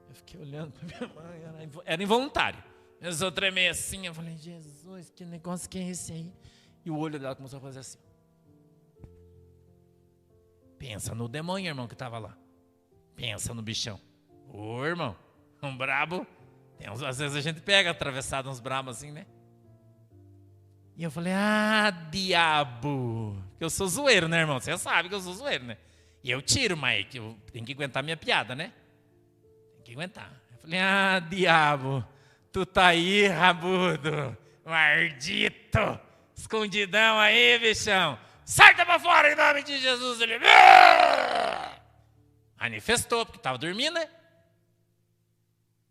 Eu fiquei olhando para minha mãe, era involuntário. Começou a tremer assim, eu falei, Jesus, que negócio que é esse aí? E o olho dela começou a fazer assim. Pensa no demônio, irmão, que estava lá. Pensa no bichão. Ô, irmão, um brabo. Às vezes a gente pega atravessado uns brabos assim, né? E eu falei, diabo. Porque eu sou zoeiro, né, irmão? Você sabe que eu sou zoeiro, né? E eu tiro, mas eu tenho que aguentar minha piada, né? Tem que aguentar. Eu falei, diabo, tu tá aí, rabudo, maldito, escondidão aí, bichão. Sai pra fora em nome de Jesus. Ele manifestou, porque estava dormindo, né?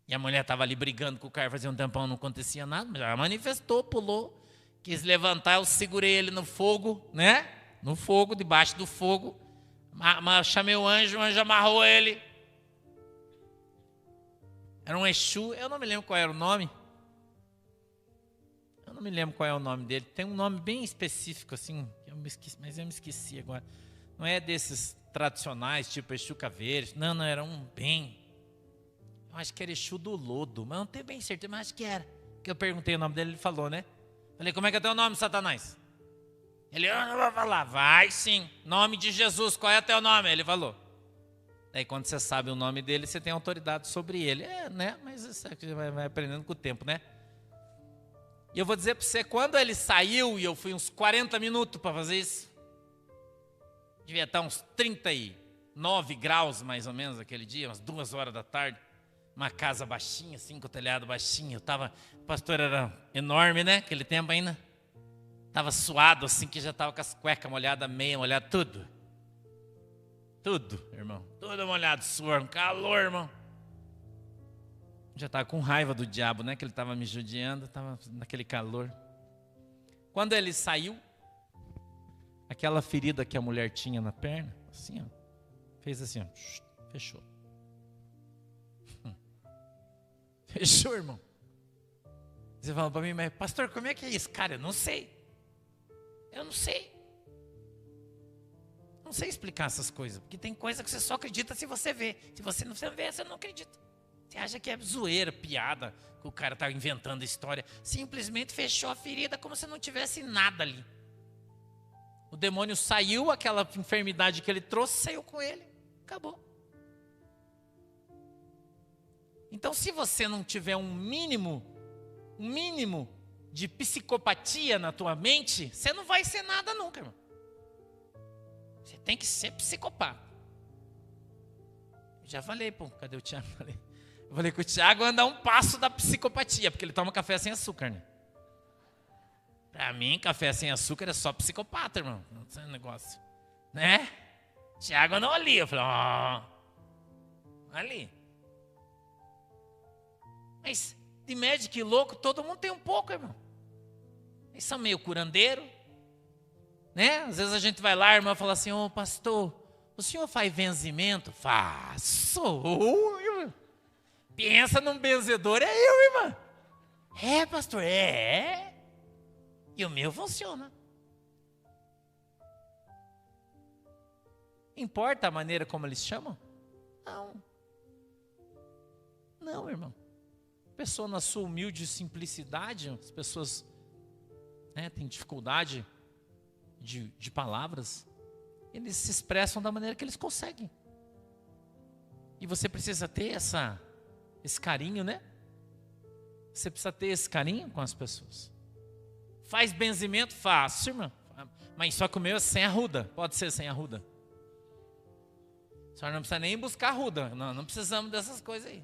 E a mulher estava ali brigando com o cara, fazia um tempão, não acontecia nada, mas ela manifestou, pulou, quis levantar, eu segurei ele no fogo, né? No fogo, debaixo do fogo. Chamei o anjo amarrou ele. Era um Exu, eu não me lembro qual era o nome. Eu não me lembro qual é o nome dele. Tem um nome bem específico, assim, mas eu me esqueci agora. Não é desses tradicionais, tipo Exu Caveira. Não, era um bem... Eu acho que era Exu do Lodo, mas não tenho bem certeza, mas acho que era. Porque eu perguntei o nome dele, ele falou, né? Falei, como é que é teu nome, Satanás? Ele, eu não vou falar. Vai sim, nome de Jesus, qual é teu nome? Ele falou. Daí quando você sabe o nome dele, você tem autoridade sobre ele. Né? Mas isso aqui vai aprendendo com o tempo, né? E eu vou dizer para você, quando ele saiu, e eu fui uns 40 minutos para fazer isso, devia estar uns 39 graus mais ou menos aquele dia, umas 2 horas da tarde, uma casa baixinha, assim, com o telhado baixinho, o pastor era enorme, né, aquele tempo ainda, estava suado assim, que já estava com as cuecas molhadas, meia molhada, tudo, irmão, tudo molhado, suor, um calor, irmão. Já estava com raiva do diabo, né? Que ele estava me judiando, estava naquele calor. Quando ele saiu, aquela ferida que a mulher tinha na perna, assim, ó, fez assim, ó, fechou. Fechou, irmão. Você fala para mim, mas pastor, como é que é isso? Cara, eu não sei. Não sei explicar essas coisas, porque tem coisa que você só acredita se você vê. Se você não vê, você não acredita. Você acha que é zoeira, piada, que o cara está inventando história. Simplesmente fechou a ferida como se não tivesse nada ali. O demônio saiu, aquela enfermidade que ele trouxe, saiu com ele. Acabou. Então, se você não tiver um mínimo de psicopatia na tua mente, você não vai ser nada nunca, irmão. Você tem que ser psicopata. Já falei, cadê o Tiago? Eu falei que o Tiago anda um passo da psicopatia, porque ele toma café sem açúcar, né? Pra mim, café sem açúcar é só psicopata, irmão. Não tem negócio. Né? Tiago andou ali. Eu falei, ali. Mas de médico e louco, todo mundo tem um pouco, irmão. Eles são meio curandeiro. Né? Às vezes a gente vai lá, a irmã fala assim, pastor, o senhor faz benzimento? Faço. Pensa num benzedor, é eu, irmã. É, pastor, é. E o meu funciona. Importa a maneira como eles chamam? Não, irmão. Pessoa na sua humilde simplicidade, as pessoas têm dificuldade de palavras, eles se expressam da maneira que eles conseguem. E você precisa ter esse carinho, né? Você precisa ter esse carinho com as pessoas. Faz benzimento? Faço, irmão. Mas só que o meu é sem arruda. Pode ser sem arruda. A senhora não precisa nem buscar arruda. Não precisamos dessas coisas aí.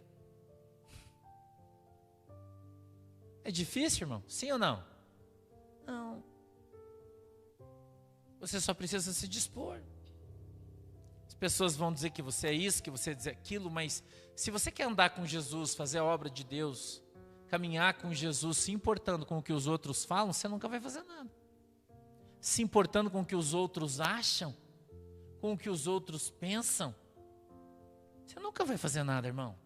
É difícil, irmão? Sim ou não? Não. Você só precisa se dispor. As pessoas vão dizer que você é isso, que você é dizer aquilo, mas se você quer andar com Jesus, fazer a obra de Deus, caminhar com Jesus, se importando com o que os outros falam, você nunca vai fazer nada. Se importando com o que os outros acham, com o que os outros pensam, você nunca vai fazer nada, irmão.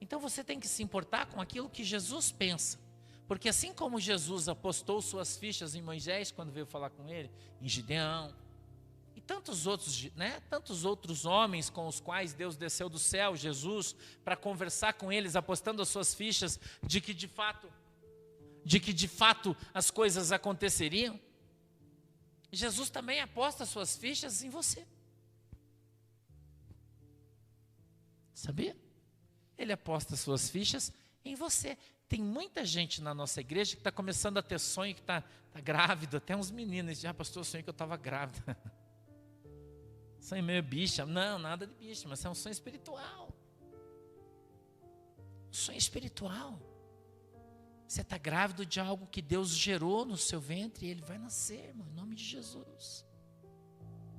Então você tem que se importar com aquilo que Jesus pensa. Porque assim como Jesus apostou suas fichas em Moisés, quando veio falar com ele, em Gideão, e tantos outros homens com os quais Deus desceu do céu, Jesus, para conversar com eles, apostando as suas fichas de que de fato as coisas aconteceriam, Jesus também aposta as suas fichas em você. Sabia? Ele aposta suas fichas em você. Tem muita gente na nossa igreja que está começando a ter sonho, que está grávida. Até uns meninos dizem, pastor, eu sonhei que eu estava grávida. Sonho meio bicha. Não, nada de bicha, mas é um sonho espiritual. Sonho espiritual. Você está grávido de algo que Deus gerou no seu ventre e ele vai nascer, irmão, em nome de Jesus.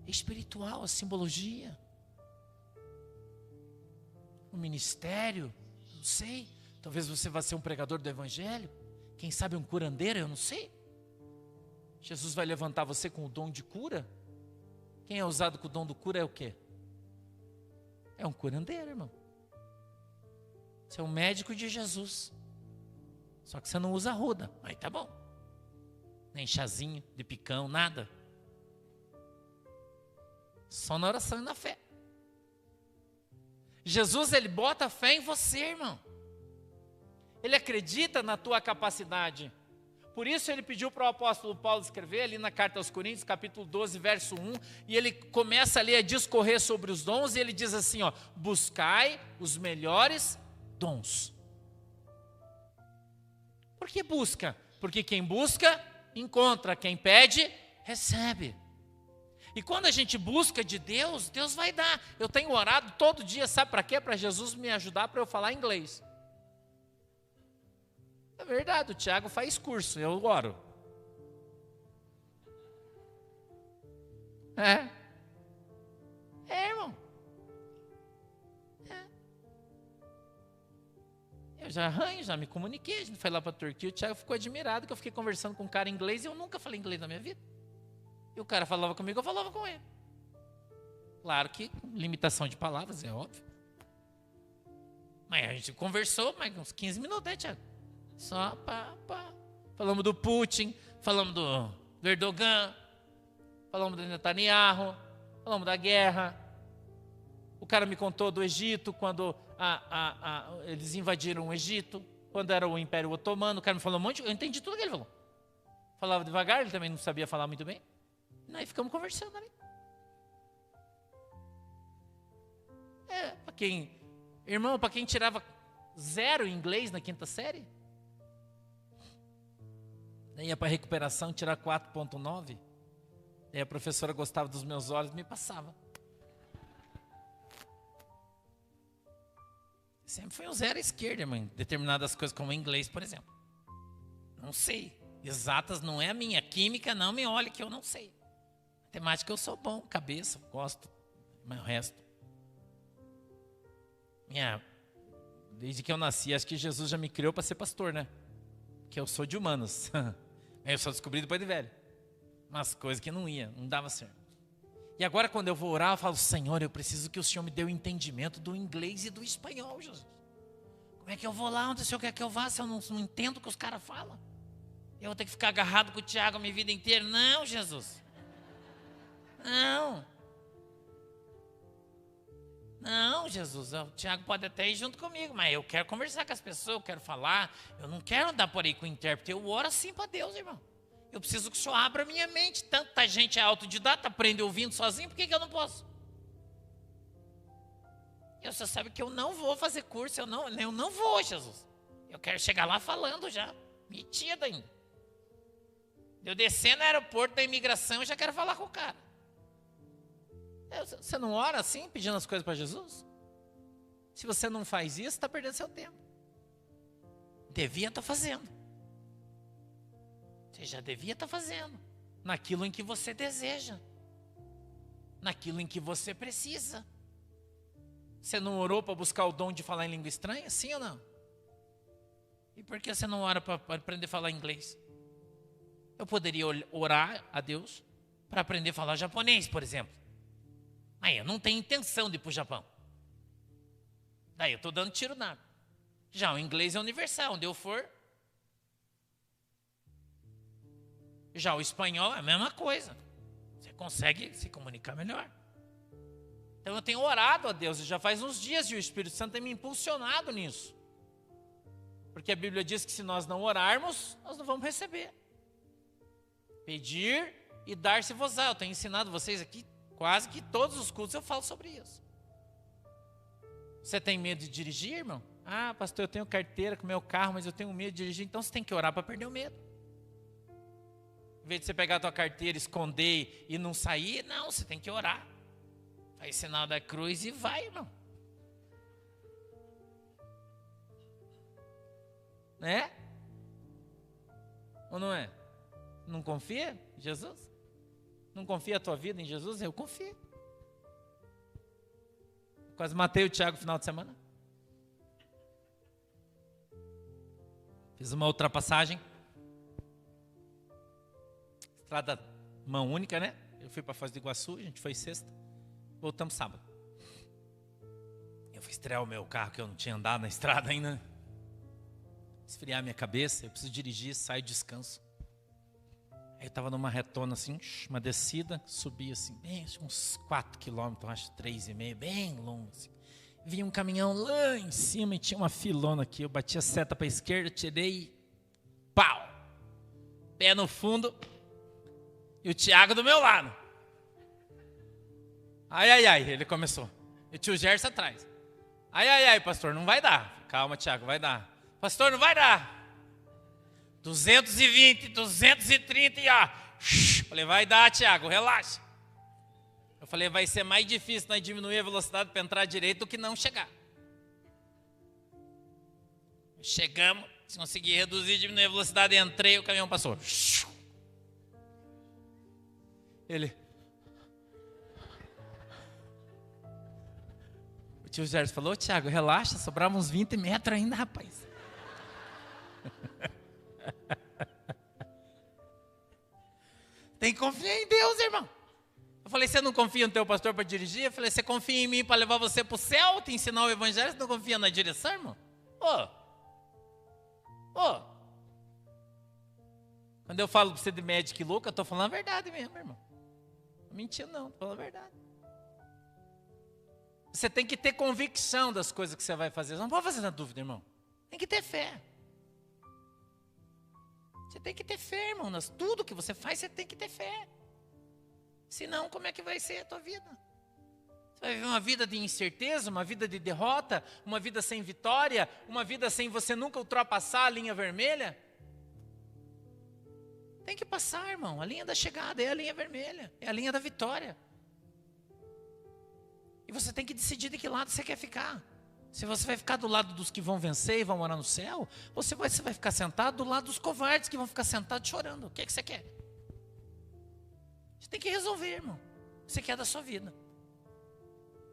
É espiritual, a simbologia. O ministério, não sei. Talvez você vá ser um pregador do evangelho. Quem sabe um curandeiro, eu não sei. Jesus vai levantar você com o dom de cura. Quem é usado com o dom do cura é o quê? É um curandeiro, irmão. Você é um médico de Jesus. Só que você não usa arruda. Aí tá bom. Nem chazinho de picão, nada. Só na oração e na fé. Jesus, ele bota a fé em você, irmão. Ele acredita na tua capacidade. Por isso ele pediu para o apóstolo Paulo escrever ali na carta aos Coríntios, capítulo 12, verso 1, e ele começa ali a discorrer sobre os dons, e ele diz assim, ó, buscai os melhores dons. Por que busca? Porque quem busca, encontra. Quem pede, recebe. E quando a gente busca de Deus, Deus vai dar. Eu tenho orado todo dia, sabe para quê? Para Jesus me ajudar para eu falar inglês. É verdade, o Tiago faz curso, eu oro. Irmão. Eu já arranho, já me comuniquei, a gente foi lá para a Turquia, o Tiago ficou admirado que eu fiquei conversando com um cara em inglês e eu nunca falei inglês na minha vida. E o cara falava comigo, eu falava com ele. Claro que limitação de palavras, é óbvio. Mas a gente conversou mais uns 15 minutos, né, Tiago? Só pá. Falamos do Putin, falamos do Erdogan, falamos do Netanyahu, falamos da guerra. O cara me contou do Egito, quando eles invadiram o Egito, quando era o Império Otomano. O cara me falou um monte, eu entendi tudo que ele falou. Falava devagar, ele também não sabia falar muito bem. Aí ficamos conversando ali. Para quem tirava 0 em inglês na 5ª série, daí ia para recuperação tirar 4,9. Daí a professora gostava dos meus olhos e me passava. Sempre foi um 0 à esquerda, irmão. Determinadas coisas, como inglês, por exemplo. Não sei. Exatas não é a minha. Química, não me olhe que eu não sei. Matemática eu sou bom, cabeça, gosto. Mas o resto. Desde que eu nasci, acho que Jesus já me criou para ser pastor, né? Que eu sou de humanos. Eu só descobri depois de velho. Umas coisas que não dava certo. E agora quando eu vou orar, eu falo, Senhor, eu preciso que o Senhor me dê o entendimento do inglês e do espanhol, Jesus. Como é que eu vou lá onde o Senhor quer que eu vá se eu não entendo o que os caras falam? Eu vou ter que ficar agarrado com o Tiago a minha vida inteira? Não, Jesus. Não, Jesus, o Tiago pode até ir junto comigo, mas eu quero conversar com as pessoas, eu quero falar, eu não quero andar por aí com o intérprete, eu oro assim para Deus, irmão. Eu preciso que o Senhor abra a minha mente. Tanta gente é autodidata, aprende ouvindo sozinho, por que eu não posso? Você sabe que eu não vou fazer curso, eu não vou, Jesus. Eu quero chegar lá falando já, metido ainda. Eu descer no aeroporto da imigração, eu já quero falar com o cara. Você não ora assim, pedindo as coisas para Jesus? Se você não faz isso, está perdendo seu tempo. Devia estar fazendo. Você já devia estar fazendo. Naquilo em que você deseja. Naquilo em que você precisa. Você não orou para buscar o dom de falar em língua estranha? Sim ou não? E por que você não ora para aprender a falar inglês? Eu poderia orar a Deus para aprender a falar japonês, por exemplo. Aí eu não tenho intenção de ir para o Japão. Daí eu estou dando tiro na água. Já o inglês é universal, onde eu for. Já o espanhol é a mesma coisa. Você consegue se comunicar melhor. Então eu tenho orado a Deus, já faz uns dias e o Espírito Santo tem me impulsionado nisso. Porque a Bíblia diz que se nós não orarmos, nós não vamos receber. Pedir e dar-se-vos-á. Eu tenho ensinado vocês aqui, quase que todos os cultos eu falo sobre isso. Você tem medo de dirigir, irmão? Ah, pastor, eu tenho carteira com meu carro, mas eu tenho medo de dirigir. Então você tem que orar para perder o medo. Em vez de você pegar a tua carteira, esconder e não sair, não, você tem que orar. Faz sinal da cruz e vai, irmão. Né? Ou não é? Não confia em Jesus? Não confia a tua vida em Jesus? Eu confio. Quase matei o Tiago no final de semana. Fiz uma ultrapassagem. Estrada mão única, né? Eu fui para Foz do Iguaçu, a gente foi sexta. Voltamos sábado. Eu fui estrear o meu carro, que eu não tinha andado na estrada ainda. Esfriar minha cabeça, eu preciso dirigir, saio, descanso. Aí eu estava numa retona assim, uma descida, subi assim, bem, uns 4 quilômetros, acho 3,5, bem longo assim. Vi um caminhão lá em cima e tinha uma filona aqui, eu bati a seta para a esquerda, tirei, pau! Pé no fundo, e o Tiago do meu lado. Ai, ai, ai, ele começou. E o tio Gerson atrás. Ai, ai, ai, pastor, não vai dar. Calma, Tiago, vai dar. Pastor, não vai dar. 220, 230 e ó. Falei, vai dar, Tiago, relaxa. Eu falei, vai ser mais difícil nós diminuir a velocidade para entrar direito do que não chegar. Chegamos, consegui reduzir, diminuir a velocidade, entrei, o caminhão passou. Ele... O tio Gerson falou, Tiago, relaxa, sobrava uns 20 metros ainda, rapaz. Tem que confiar em Deus, irmão. Eu falei, você não confia no teu pastor para dirigir? Eu falei, você confia em mim para levar você para o céu, te ensinar o evangelho, você não confia na direção, irmão? Quando eu falo para você de médico louco, eu estou falando a verdade mesmo, irmão. Não mentindo não, estou falando a verdade. Você tem que ter convicção das coisas que você vai fazer. Você não pode fazer na dúvida, irmão. Tem que ter fé. Você tem que ter fé, irmão. Tudo que você faz, você tem que ter fé. Senão, como é que vai ser a tua vida? Você vai viver uma vida de incerteza, uma vida de derrota, uma vida sem vitória, uma vida sem você nunca ultrapassar a linha vermelha? Tem que passar, irmão. A linha da chegada é a linha vermelha, é a linha da vitória. E você tem que decidir de que lado você quer ficar. Se você vai ficar do lado dos que vão vencer e vão morar no céu, ou você vai ficar sentado do lado dos covardes que vão ficar sentados chorando. O que é que você quer? Você tem que resolver, irmão. O que você quer da sua vida.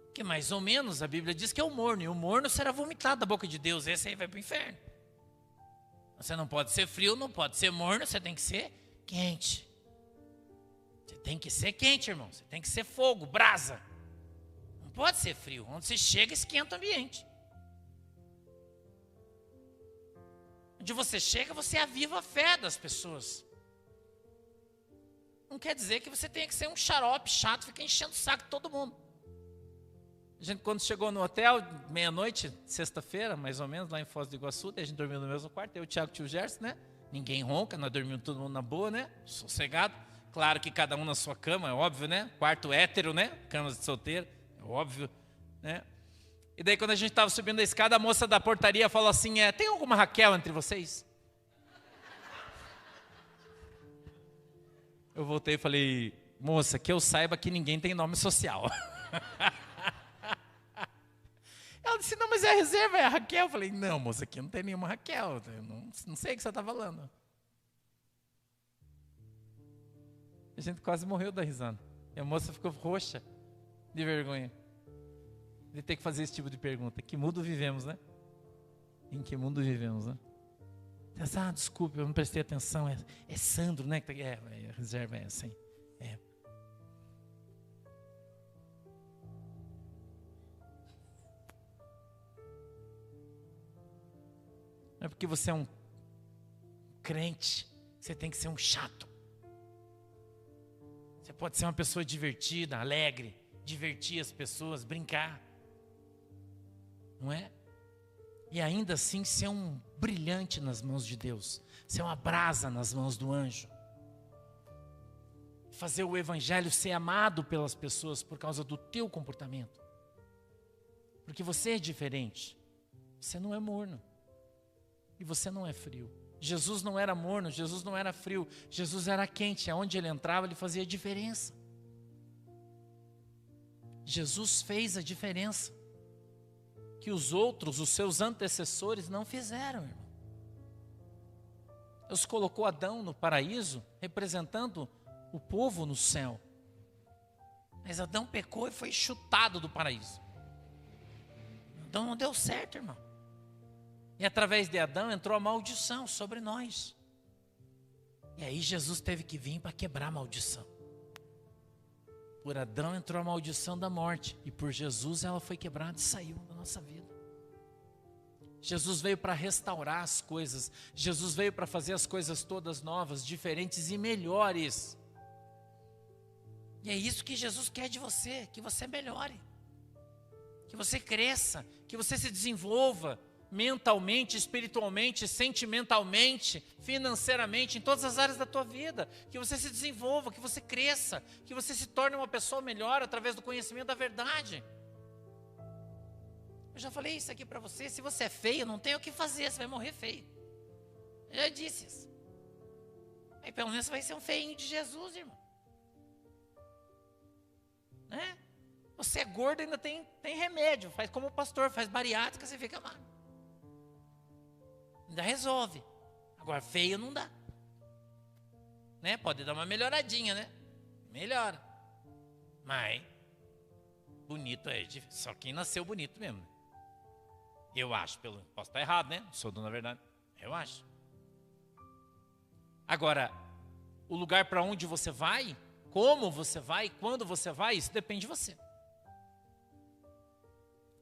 Porque mais ou menos a Bíblia diz que é o morno, e o morno será vomitado da boca de Deus. Esse aí vai para o inferno. Você não pode ser frio, não pode ser morno, você tem que ser quente. Você tem que ser quente, irmão. Você tem que ser fogo, brasa. Não pode ser frio. Onde você chega, esquenta o ambiente. Onde você chega, você aviva a fé das pessoas. Não quer dizer que você tenha que ser um xarope chato, ficar enchendo o saco de todo mundo. A gente, quando chegou no hotel, meia-noite, sexta-feira, mais ou menos, lá em Foz do Iguaçu, daí a gente dormiu no mesmo quarto, eu, o Tiago e o tio Gerson, né? Ninguém ronca, nós dormimos todo mundo na boa, né? Sossegado. Claro que cada um na sua cama, é óbvio, né? Quarto hétero, né? Camas de solteiro, é óbvio, né? E daí, quando a gente estava subindo a escada, a moça da portaria falou assim, tem alguma Raquel entre vocês? Eu voltei e falei, moça, que eu saiba que ninguém tem nome social. Ela disse, não, mas é a reserva, é a Raquel. Eu falei, não, moça, aqui não tem nenhuma Raquel. Eu não sei o que você está falando. A gente quase morreu da risada. E a moça ficou roxa de vergonha de ter que fazer esse tipo de pergunta. Que mundo vivemos, né? Em que mundo vivemos, né? Desculpe, eu não prestei atenção. É Sandro, né? A reserva é assim. É. Não é porque você é um crente, você tem que ser um chato. Você pode ser uma pessoa divertida, alegre, divertir as pessoas, brincar. Não é? E ainda assim ser um brilhante nas mãos de Deus, ser uma brasa nas mãos do anjo. Fazer o evangelho ser amado pelas pessoas por causa do teu comportamento. Porque você é diferente. Você não é morno. E você não é frio. Jesus não era morno, Jesus não era frio. Jesus era quente. Aonde ele entrava, ele fazia diferença. Jesus fez a diferença que os outros, os seus antecessores, não fizeram, irmão. Deus colocou Adão no paraíso, representando o povo no céu. Mas Adão pecou e foi chutado do paraíso. Adão não deu certo, irmão. E através de Adão entrou a maldição sobre nós. E aí Jesus teve que vir para quebrar a maldição. Por Adão entrou a maldição da morte. E por Jesus ela foi quebrada e saiu da nossa vida. Jesus veio para restaurar as coisas. Jesus veio para fazer as coisas todas novas, diferentes e melhores. E é isso que Jesus quer de você, que você melhore. Que você cresça, que você se desenvolva mentalmente, espiritualmente, sentimentalmente, financeiramente, em todas as áreas da tua vida. Que você se desenvolva, que você cresça, que você se torne uma pessoa melhor através do conhecimento da verdade. Eu já falei isso aqui para você, se você é feio, não tem o que fazer, você vai morrer feio. Eu já disse isso. Aí pelo menos você vai ser um feinho de Jesus, irmão. Né? Você é gordo, ainda tem remédio, faz como o pastor, faz bariátrica, você fica magro. Ainda resolve. Agora feio não dá. Né? Pode dar uma melhoradinha, né? Melhora. Mas bonito é difícil. Só quem nasceu bonito mesmo. Eu acho, posso estar errado, né? Sou dono da verdade. Eu acho. Agora, o lugar para onde você vai, como você vai, quando você vai, isso depende de você.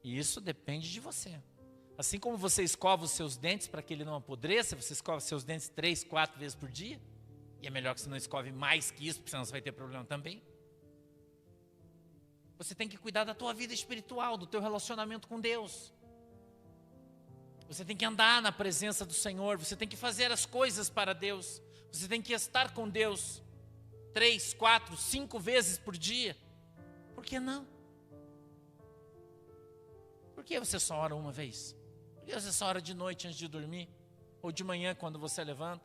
Isso depende de você. Assim como você escova os seus dentes para que ele não apodreça, você escova seus dentes 3, 4 vezes por dia. E é melhor que você não escove mais que isso, porque senão você vai ter problema também. Você tem que cuidar da tua vida espiritual, do teu relacionamento com Deus. Você tem que andar na presença do Senhor, você tem que fazer as coisas para Deus. Você tem que estar com Deus 3, 4, 5 vezes por dia. Por que não? Por que você só ora uma vez? Por que você só ora de noite antes de dormir? Ou de manhã quando você levanta?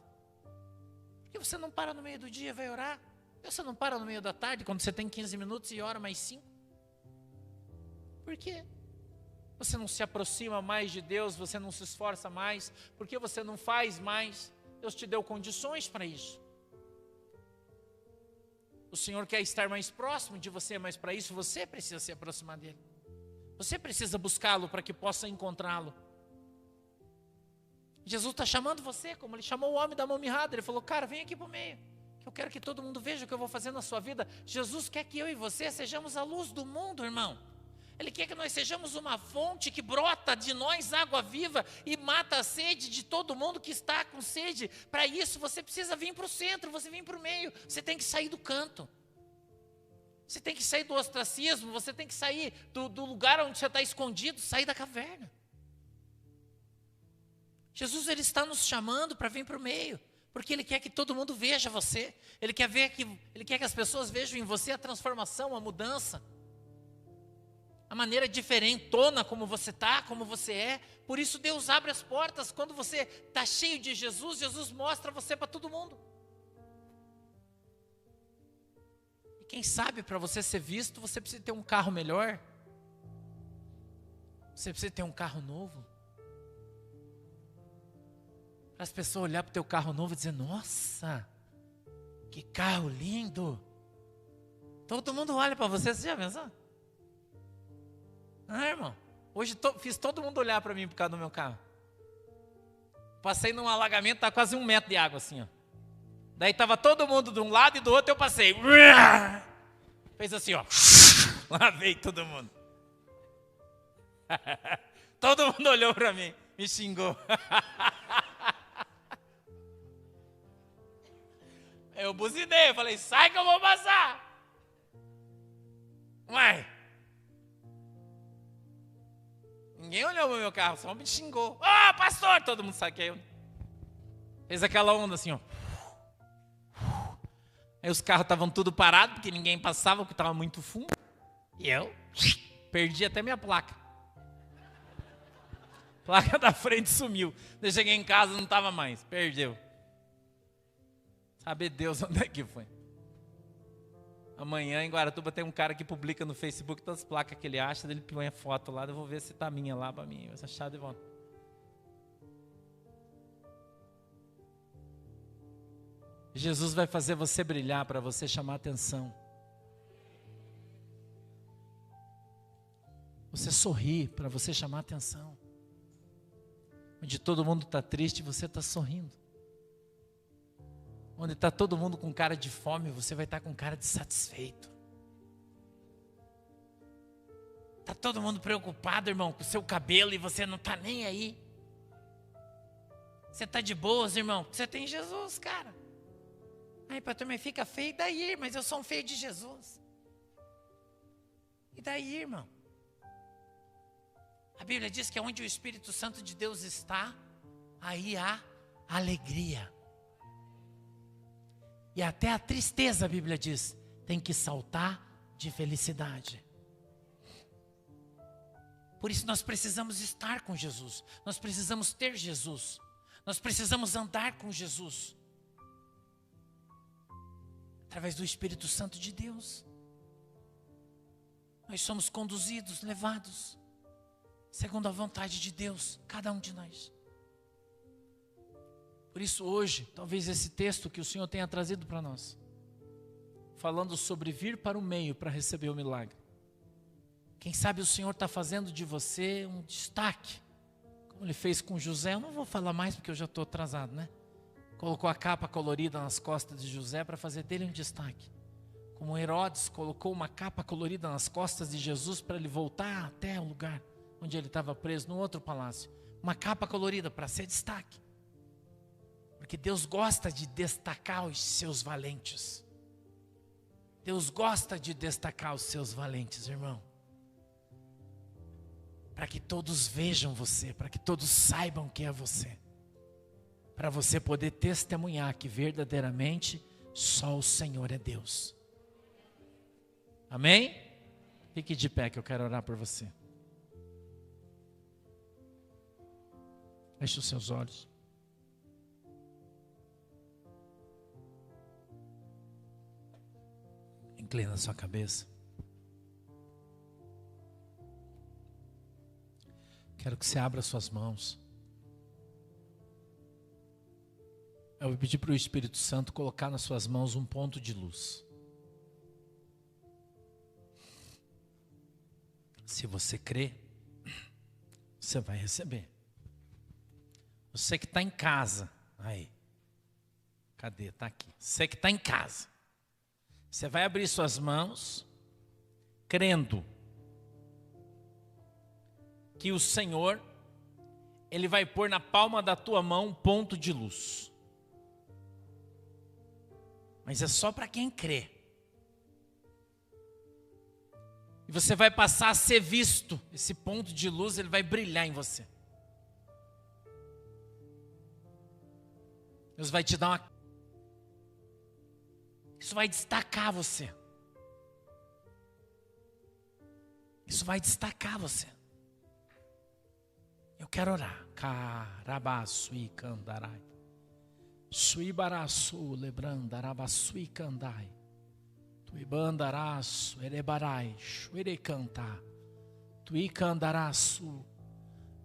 Por que você não para no meio do dia e vai orar? Por que você não para no meio da tarde quando você tem 15 minutos e ora mais 5? Por quê? Você não se aproxima mais de Deus, você não se esforça mais, porque você não faz mais. Deus te deu condições para isso. O Senhor quer estar mais próximo de você, mas para isso você precisa se aproximar dEle. Você precisa buscá-lo para que possa encontrá-lo. Jesus está chamando você, como Ele chamou o homem da mão mirrada. Ele falou, cara, vem aqui para o meio, que eu quero que todo mundo veja o que eu vou fazer na sua vida. Jesus quer que eu e você sejamos a luz do mundo, irmão. Ele quer que nós sejamos uma fonte que brota de nós água viva e mata a sede de todo mundo que está com sede. Para isso você precisa vir para o centro, você vem para o meio. Você tem que sair do canto. Você tem que sair do ostracismo, você tem que sair do lugar onde você está escondido, sair da caverna. Jesus, Ele está nos chamando para vir para o meio, porque Ele quer que todo mundo veja você. Ele quer que as pessoas vejam em você a transformação, a mudança. A maneira diferentona como você está, como você é. Por isso Deus abre as portas. Quando você está cheio de Jesus, Jesus mostra você para todo mundo. E quem sabe para você ser visto, você precisa ter um carro melhor. Você precisa ter um carro novo. Para as pessoas olhar para o teu carro novo e dizer, nossa, que carro lindo. Todo mundo olha para você, você já pensou? Ah, irmão, hoje fiz todo mundo olhar para mim por causa do meu carro. Passei num alagamento, tá quase 1 metro de água assim, ó. Daí tava todo mundo de um lado e do outro eu passei. Fez assim, ó. Lá veio todo mundo. Todo mundo olhou para mim, me xingou. Eu buzinei, eu falei, sai que eu vou passar. Ué. Ninguém olhou para o meu carro, só me xingou. Ah, pastor! Todo mundo sabe que é eu. Fez aquela onda assim, ó. Aí os carros estavam tudo parados, porque ninguém passava, porque estava muito fundo. E eu perdi até minha placa. Placa da frente sumiu. Eu cheguei em casa, não estava mais. Perdeu. Sabe Deus onde é que foi. Amanhã em Guaratuba tem um cara que publica no Facebook todas as placas que ele acha, ele põe a foto lá, eu vou ver se tá minha lá para mim, essa chave de volta. Jesus vai fazer você brilhar para você chamar atenção. Você sorrir para você chamar atenção. Onde todo mundo está triste, você está sorrindo. Onde está todo mundo com cara de fome, você vai estar com cara de satisfeito. Está todo mundo preocupado, irmão, com o seu cabelo e você não está nem aí. Você está de boas, irmão, porque você tem Jesus, cara. Ai, pastor, mas fica feio, e daí, mas eu sou um feio de Jesus. E daí, irmão? A Bíblia diz que onde o Espírito Santo de Deus está, aí há alegria. E até a tristeza, a Bíblia diz, tem que saltar de felicidade. Por isso nós precisamos estar com Jesus. Nós precisamos ter Jesus. Nós precisamos andar com Jesus. Através do Espírito Santo de Deus. Nós somos conduzidos, levados, segundo a vontade de Deus, cada um de nós. Por isso hoje, talvez esse texto que o Senhor tenha trazido para nós, falando sobre vir para o meio para receber o milagre. Quem sabe o Senhor está fazendo de você um destaque, como Ele fez com José. Eu não vou falar mais porque eu já estou atrasado, né? Colocou a capa colorida nas costas de José para fazer dele um destaque. Como Herodes colocou uma capa colorida nas costas de Jesus para ele voltar até o lugar onde ele estava preso, no outro palácio. Uma capa colorida para ser destaque. Porque Deus gosta de destacar os seus valentes. Deus gosta de destacar os seus valentes, irmão. Para que todos vejam você, para que todos saibam quem é você. Para você poder testemunhar que verdadeiramente só o Senhor é Deus. Amém? Fique de pé que eu quero orar por você. Feche os seus olhos. Inclina a sua cabeça. Quero que você abra suas mãos. Eu vou pedir para o Espírito Santo colocar nas suas mãos um ponto de luz. Se você crê, você vai receber. Você que está em casa, aí, cadê? Está aqui. Você que está em casa, você vai abrir suas mãos, crendo que o Senhor, Ele vai pôr na palma da tua mão um ponto de luz. Mas é só para quem crê. E você vai passar a ser visto. Esse ponto de luz, ele vai brilhar em você. Deus vai te dar uma... Isso vai destacar você. Isso vai destacar você. Eu quero orar. Karabasui kandarai. Suibarasu lebrandarabasui kandai. Tuibandarasu erebarai. Shuerekanta. Tuikandarasu.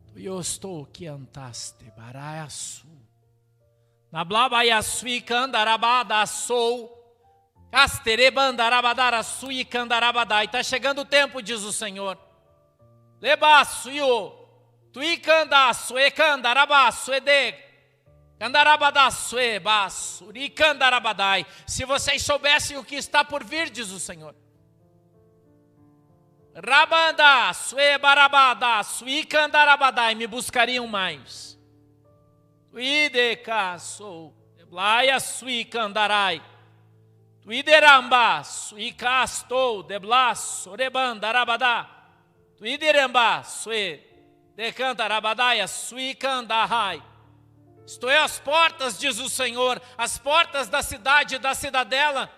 Tuiosto kiantaste barayasu. Nablabayasui kandarabadasou. Casterebandarabadarasu kandarabadai. Está chegando o tempo, diz o Senhor. Lebaço io. Tuikandasu ekandarabasu edeg. Candarabadaço ebaço. Ricandarabadai. Se vocês soubessem o que está por vir, diz o Senhor. Rabandaço ebarabadaço. Icandarabadai. Me buscariam mais. Tuidecaço. Eblaia sui candarai. Tuiderambaço. Icastou. Deblaço. Rebandarabadá. Tuiderambaço. Decantarabadaia. Sui candarai. Estou às portas, diz o Senhor, as portas da cidade e da cidadela.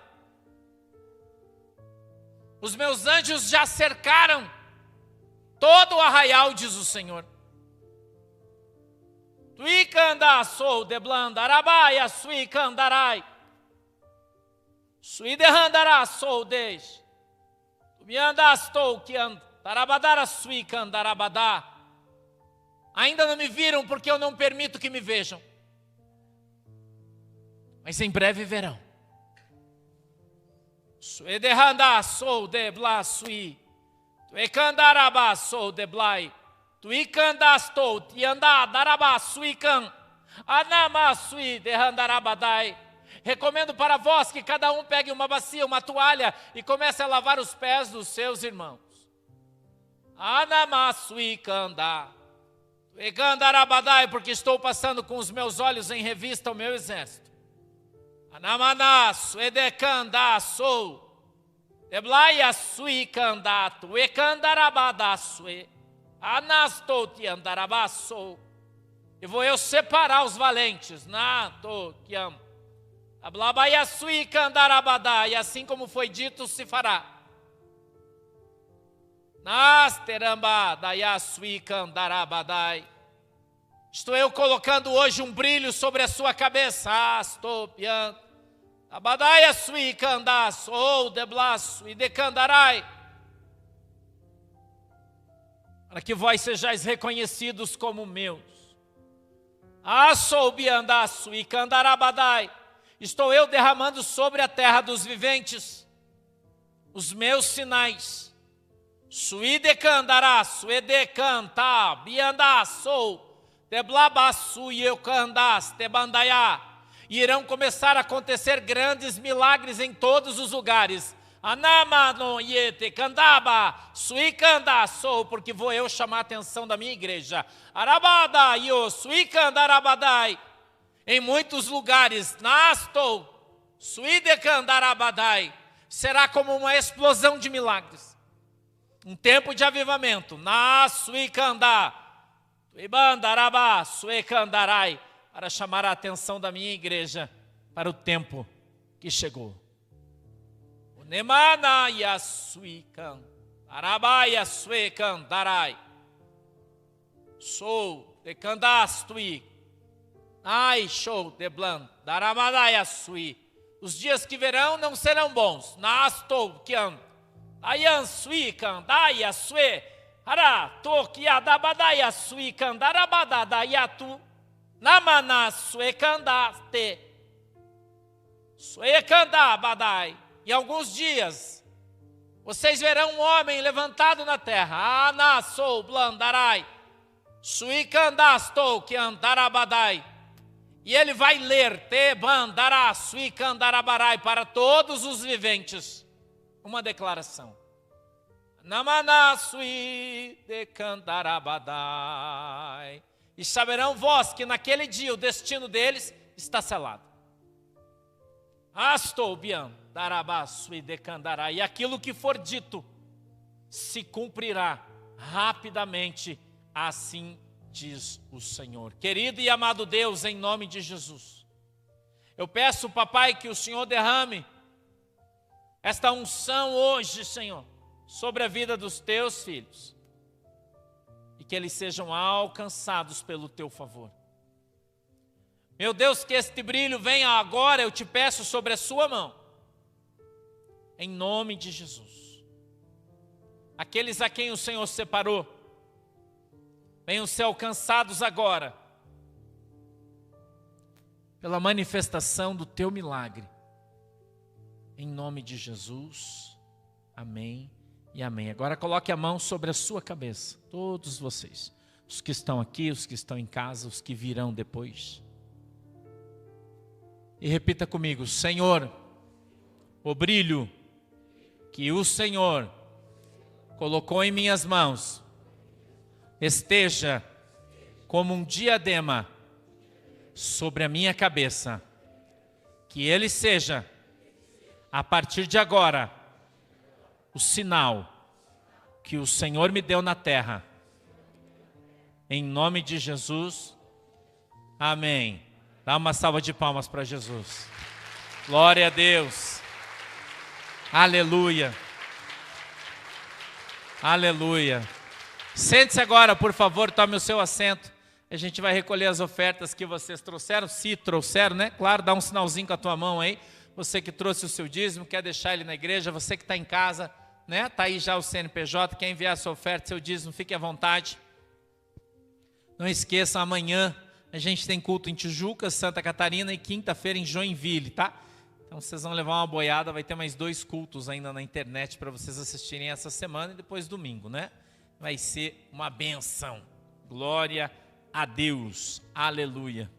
Os meus anjos já cercaram todo o arraial, diz o Senhor. Tuicanda sou de blandarabaia, suicandarai. Suidehandará sou deix. Tu me andastou que andarabadara suicandarabadá. Ainda não me viram porque eu não permito que me vejam. Mas em breve verão. Suidehandá sou de blá sui. Tuicandarabá sou de blai. Tuicandastou te andá darabá suican. Anamá sui dehandarabadai. Recomendo para vós que cada um pegue uma bacia, uma toalha e comece a lavar os pés dos seus irmãos. Anamasuicandá. Tuicandarabadai, porque estou passando com os meus olhos em revista o meu exército. Anamanasu edecandá sou. Deblaia suicandá. Tuicandarabadá sue. Anastou te andarabassou. E vou eu separar os valentes. Na to que amo. Ablabaia suicandarabadá. E assim como foi dito, se fará. Nasteramba daia suicandarabadai. Estou eu colocando hoje um brilho sobre a sua cabeça. Astopian. Abadaia suicandá. Sou deblaço e decandarai. Para que vós sejais reconhecidos como meus. Assobiandaço e candarabadai. Estou eu derramando sobre a terra dos viventes os meus sinais. Suidecandaraço, edecanta, biandaço, teblabaço e eucandas, tebandaiá. E irão começar a acontecer grandes milagres em todos os lugares. Anamano yete candaba, suicandaço, porque vou eu chamar a atenção da minha igreja. Arabada yo, suicandarabadai. Em muitos lugares, nasto, suidecandarabadai, será como uma explosão de milagres. Um tempo de avivamento. Nasuicandá, tuibandarabá, suicandarai, para chamar a atenção da minha igreja para o tempo que chegou. Nemana yasuican, arabaia suicandarai, sou decandastui. Ai, show de blan, daramadaya sui. Os dias que virão não serão bons. Nastou kian, ayan sui kan, daya sue, ara tokia dabadaya sui kan, darabada yatu, namana sue kandaste, sue kandabadai. Em alguns dias, vocês verão um homem levantado na terra. Ana sou blandarai, sui kandastou kian, darabadai. E ele vai ler Tebandará, Suicandarabarai para todos os viventes. Uma declaração. Namaná Suidecandarabadai. E saberão vós que naquele dia o destino deles está selado. Astoubian, Darabá, Suidecandarai. E aquilo que for dito se cumprirá rapidamente, assim diz o Senhor. Querido e amado Deus, em nome de Jesus, eu peço, papai, que o Senhor derrame esta unção hoje, Senhor, sobre a vida dos teus filhos, e que eles sejam alcançados pelo teu favor. Meu Deus, que este brilho venha agora, eu te peço, sobre a sua mão, em nome de Jesus. Aqueles a quem o Senhor separou, venham ser alcançados agora pela manifestação do teu milagre. Em nome de Jesus. Amém e amém. Agora coloque a mão sobre a sua cabeça. Todos vocês. Os que estão aqui, os que estão em casa, os que virão depois. E repita comigo. Senhor, o brilho que o Senhor colocou em minhas mãos esteja como um diadema sobre a minha cabeça. Que ele seja, a partir de agora, o sinal que o Senhor me deu na terra. Em nome de Jesus. Amém. Dá uma salva de palmas para Jesus. Glória a Deus. Aleluia. Aleluia. Sente-se agora, por favor, tome o seu assento. A gente vai recolher as ofertas que vocês trouxeram, se trouxeram, né? Claro, dá um sinalzinho com a tua mão aí. Você que trouxe o seu dízimo, quer deixar ele na igreja, você que está em casa, né? Está aí já o CNPJ, quer enviar a sua oferta, seu dízimo, fique à vontade. Não esqueçam, amanhã a gente tem culto em Tijuca, Santa Catarina e quinta-feira em Joinville, tá? Então vocês vão levar uma boiada, vai ter mais 2 cultos ainda na internet para vocês assistirem essa semana e depois domingo, né? Vai ser uma benção. Glória a Deus. Aleluia.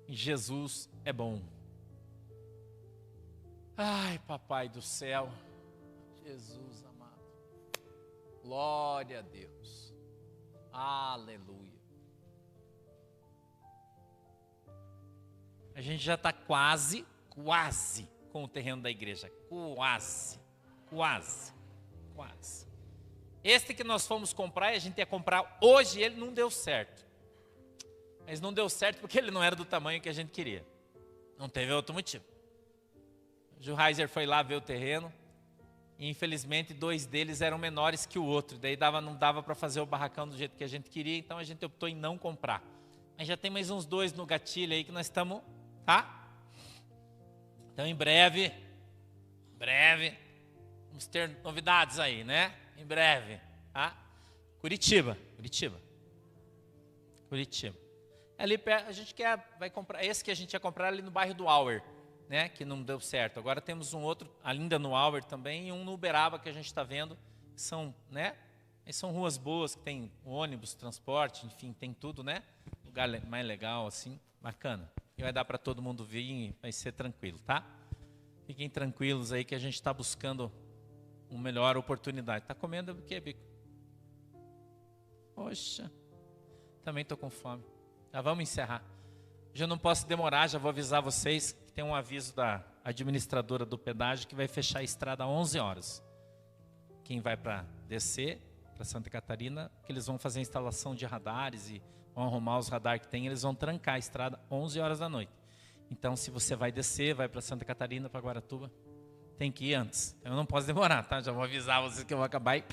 Jesus é bom. Ai, papai do céu. Jesus amado. Glória a Deus. Aleluia. A gente já está quase com o terreno da igreja. Quase. Este que nós fomos comprar, e a gente ia comprar hoje, ele não deu certo. Mas não deu certo porque ele não era do tamanho que a gente queria. Não teve outro motivo. O Juheiser foi lá ver o terreno e infelizmente 2 deles eram menores que o outro. Daí não dava para fazer o barracão do jeito que a gente queria, então a gente optou em não comprar. Mas já tem mais uns 2 no gatilho aí que nós estamos, tá? Então em breve, vamos ter novidades aí, né? Em breve, tá? Curitiba. Ali perto, a gente vai comprar, esse que a gente ia comprar ali no bairro do Auer, né? Que não deu certo. Agora temos um outro ainda no Auer também e um no Uberaba que a gente está vendo, que são, né? São ruas boas, que tem ônibus, transporte, enfim, tem tudo, né? Lugar mais legal, assim, bacana. E vai dar para todo mundo vir e vai ser tranquilo, tá? Fiquem tranquilos aí que a gente está buscando uma melhor oportunidade. Tá comendo o quê, Bico? Poxa, também estou com fome. Já vamos encerrar. Já não posso demorar, já vou avisar vocês que tem um aviso da administradora do pedágio que vai fechar a estrada às 11 horas. Quem vai para descer para Santa Catarina, que eles vão fazer a instalação de radares e vão arrumar os radares que tem, eles vão trancar a estrada às 11 horas da noite. Então, se você vai descer, vai para Santa Catarina, para Guaratuba, tem que ir antes. Eu não posso demorar, tá? Já vou avisar vocês que eu vou acabar e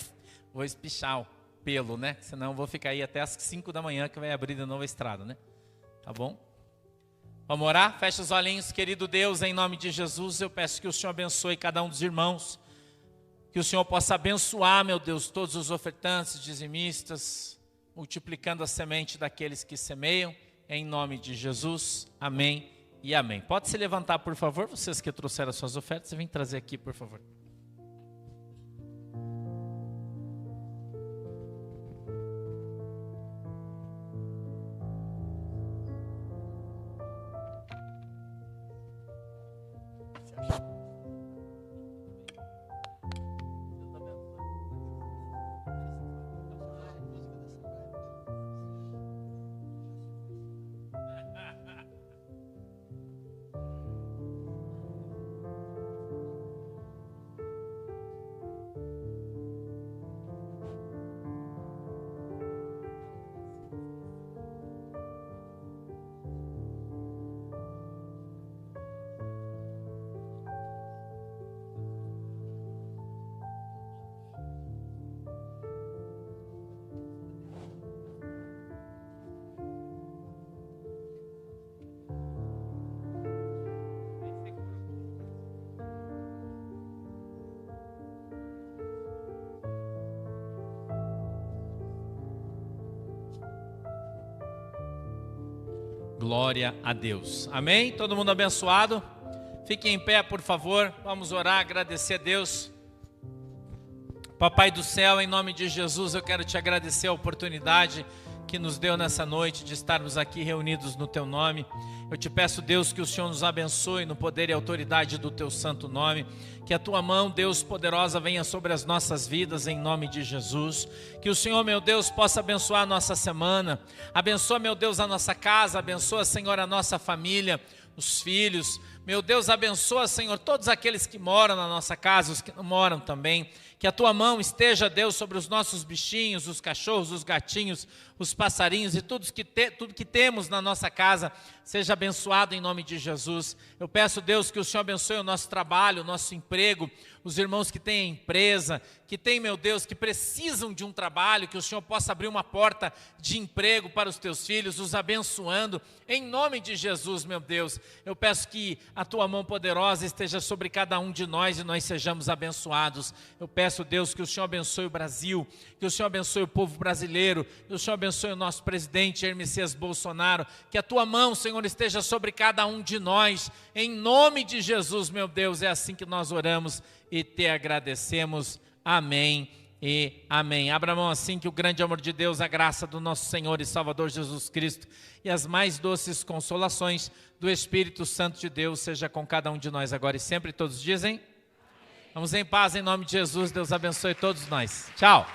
vou espichar o pelo, né? Senão eu vou ficar aí até às 5 da manhã que vai abrir de novo a estrada, né? Tá bom? Vamos orar? Fecha os olhinhos, querido Deus, em nome de Jesus, eu peço que o Senhor abençoe cada um dos irmãos, que o Senhor possa abençoar, meu Deus, todos os ofertantes, dizimistas, multiplicando a semente daqueles que semeiam, em nome de Jesus, amém e amém. Pode se levantar, por favor, vocês que trouxeram as suas ofertas, vem trazer aqui, por favor. Glória a Deus. Amém? Todo mundo abençoado? Fiquem em pé, por favor. Vamos orar, agradecer a Deus. Papai do céu, em nome de Jesus, eu quero te agradecer a oportunidade que nos deu nessa noite de estarmos aqui reunidos no teu nome. Eu te peço, Deus, que o Senhor nos abençoe no poder e autoridade do teu santo nome, que a tua mão, Deus poderosa, venha sobre as nossas vidas em nome de Jesus, que o Senhor, meu Deus, possa abençoar a nossa semana, abençoa, meu Deus, a nossa casa, abençoa, Senhor, a nossa família, os filhos, meu Deus, abençoa, Senhor, todos aqueles que moram na nossa casa, os que não moram também, Que a tua mão esteja, Deus, sobre os nossos bichinhos, os cachorros, os gatinhos, os passarinhos e tudo que temos na nossa casa, seja abençoado em nome de Jesus. Eu peço, Deus, que o Senhor abençoe o nosso trabalho, o nosso emprego, os irmãos que têm empresa, que têm, meu Deus, que precisam de um trabalho, que o Senhor possa abrir uma porta de emprego para os teus filhos, os abençoando, em nome de Jesus, meu Deus. Eu peço que a tua mão poderosa esteja sobre cada um de nós e nós sejamos abençoados. Eu peço, Deus, que o Senhor abençoe o Brasil, que o Senhor abençoe o povo brasileiro, que o Senhor abençoe o nosso presidente, Jair Messias Bolsonaro, que a tua mão, Senhor, esteja sobre cada um de nós, em nome de Jesus, meu Deus. É assim que nós oramos e te agradecemos. Amém e amém. Abra a mão assim, que o grande amor de Deus, a graça do nosso Senhor e Salvador Jesus Cristo e as mais doces consolações do Espírito Santo de Deus seja com cada um de nós agora e sempre. Todos dizem? Vamos em paz em nome de Jesus. Deus abençoe todos nós. Tchau.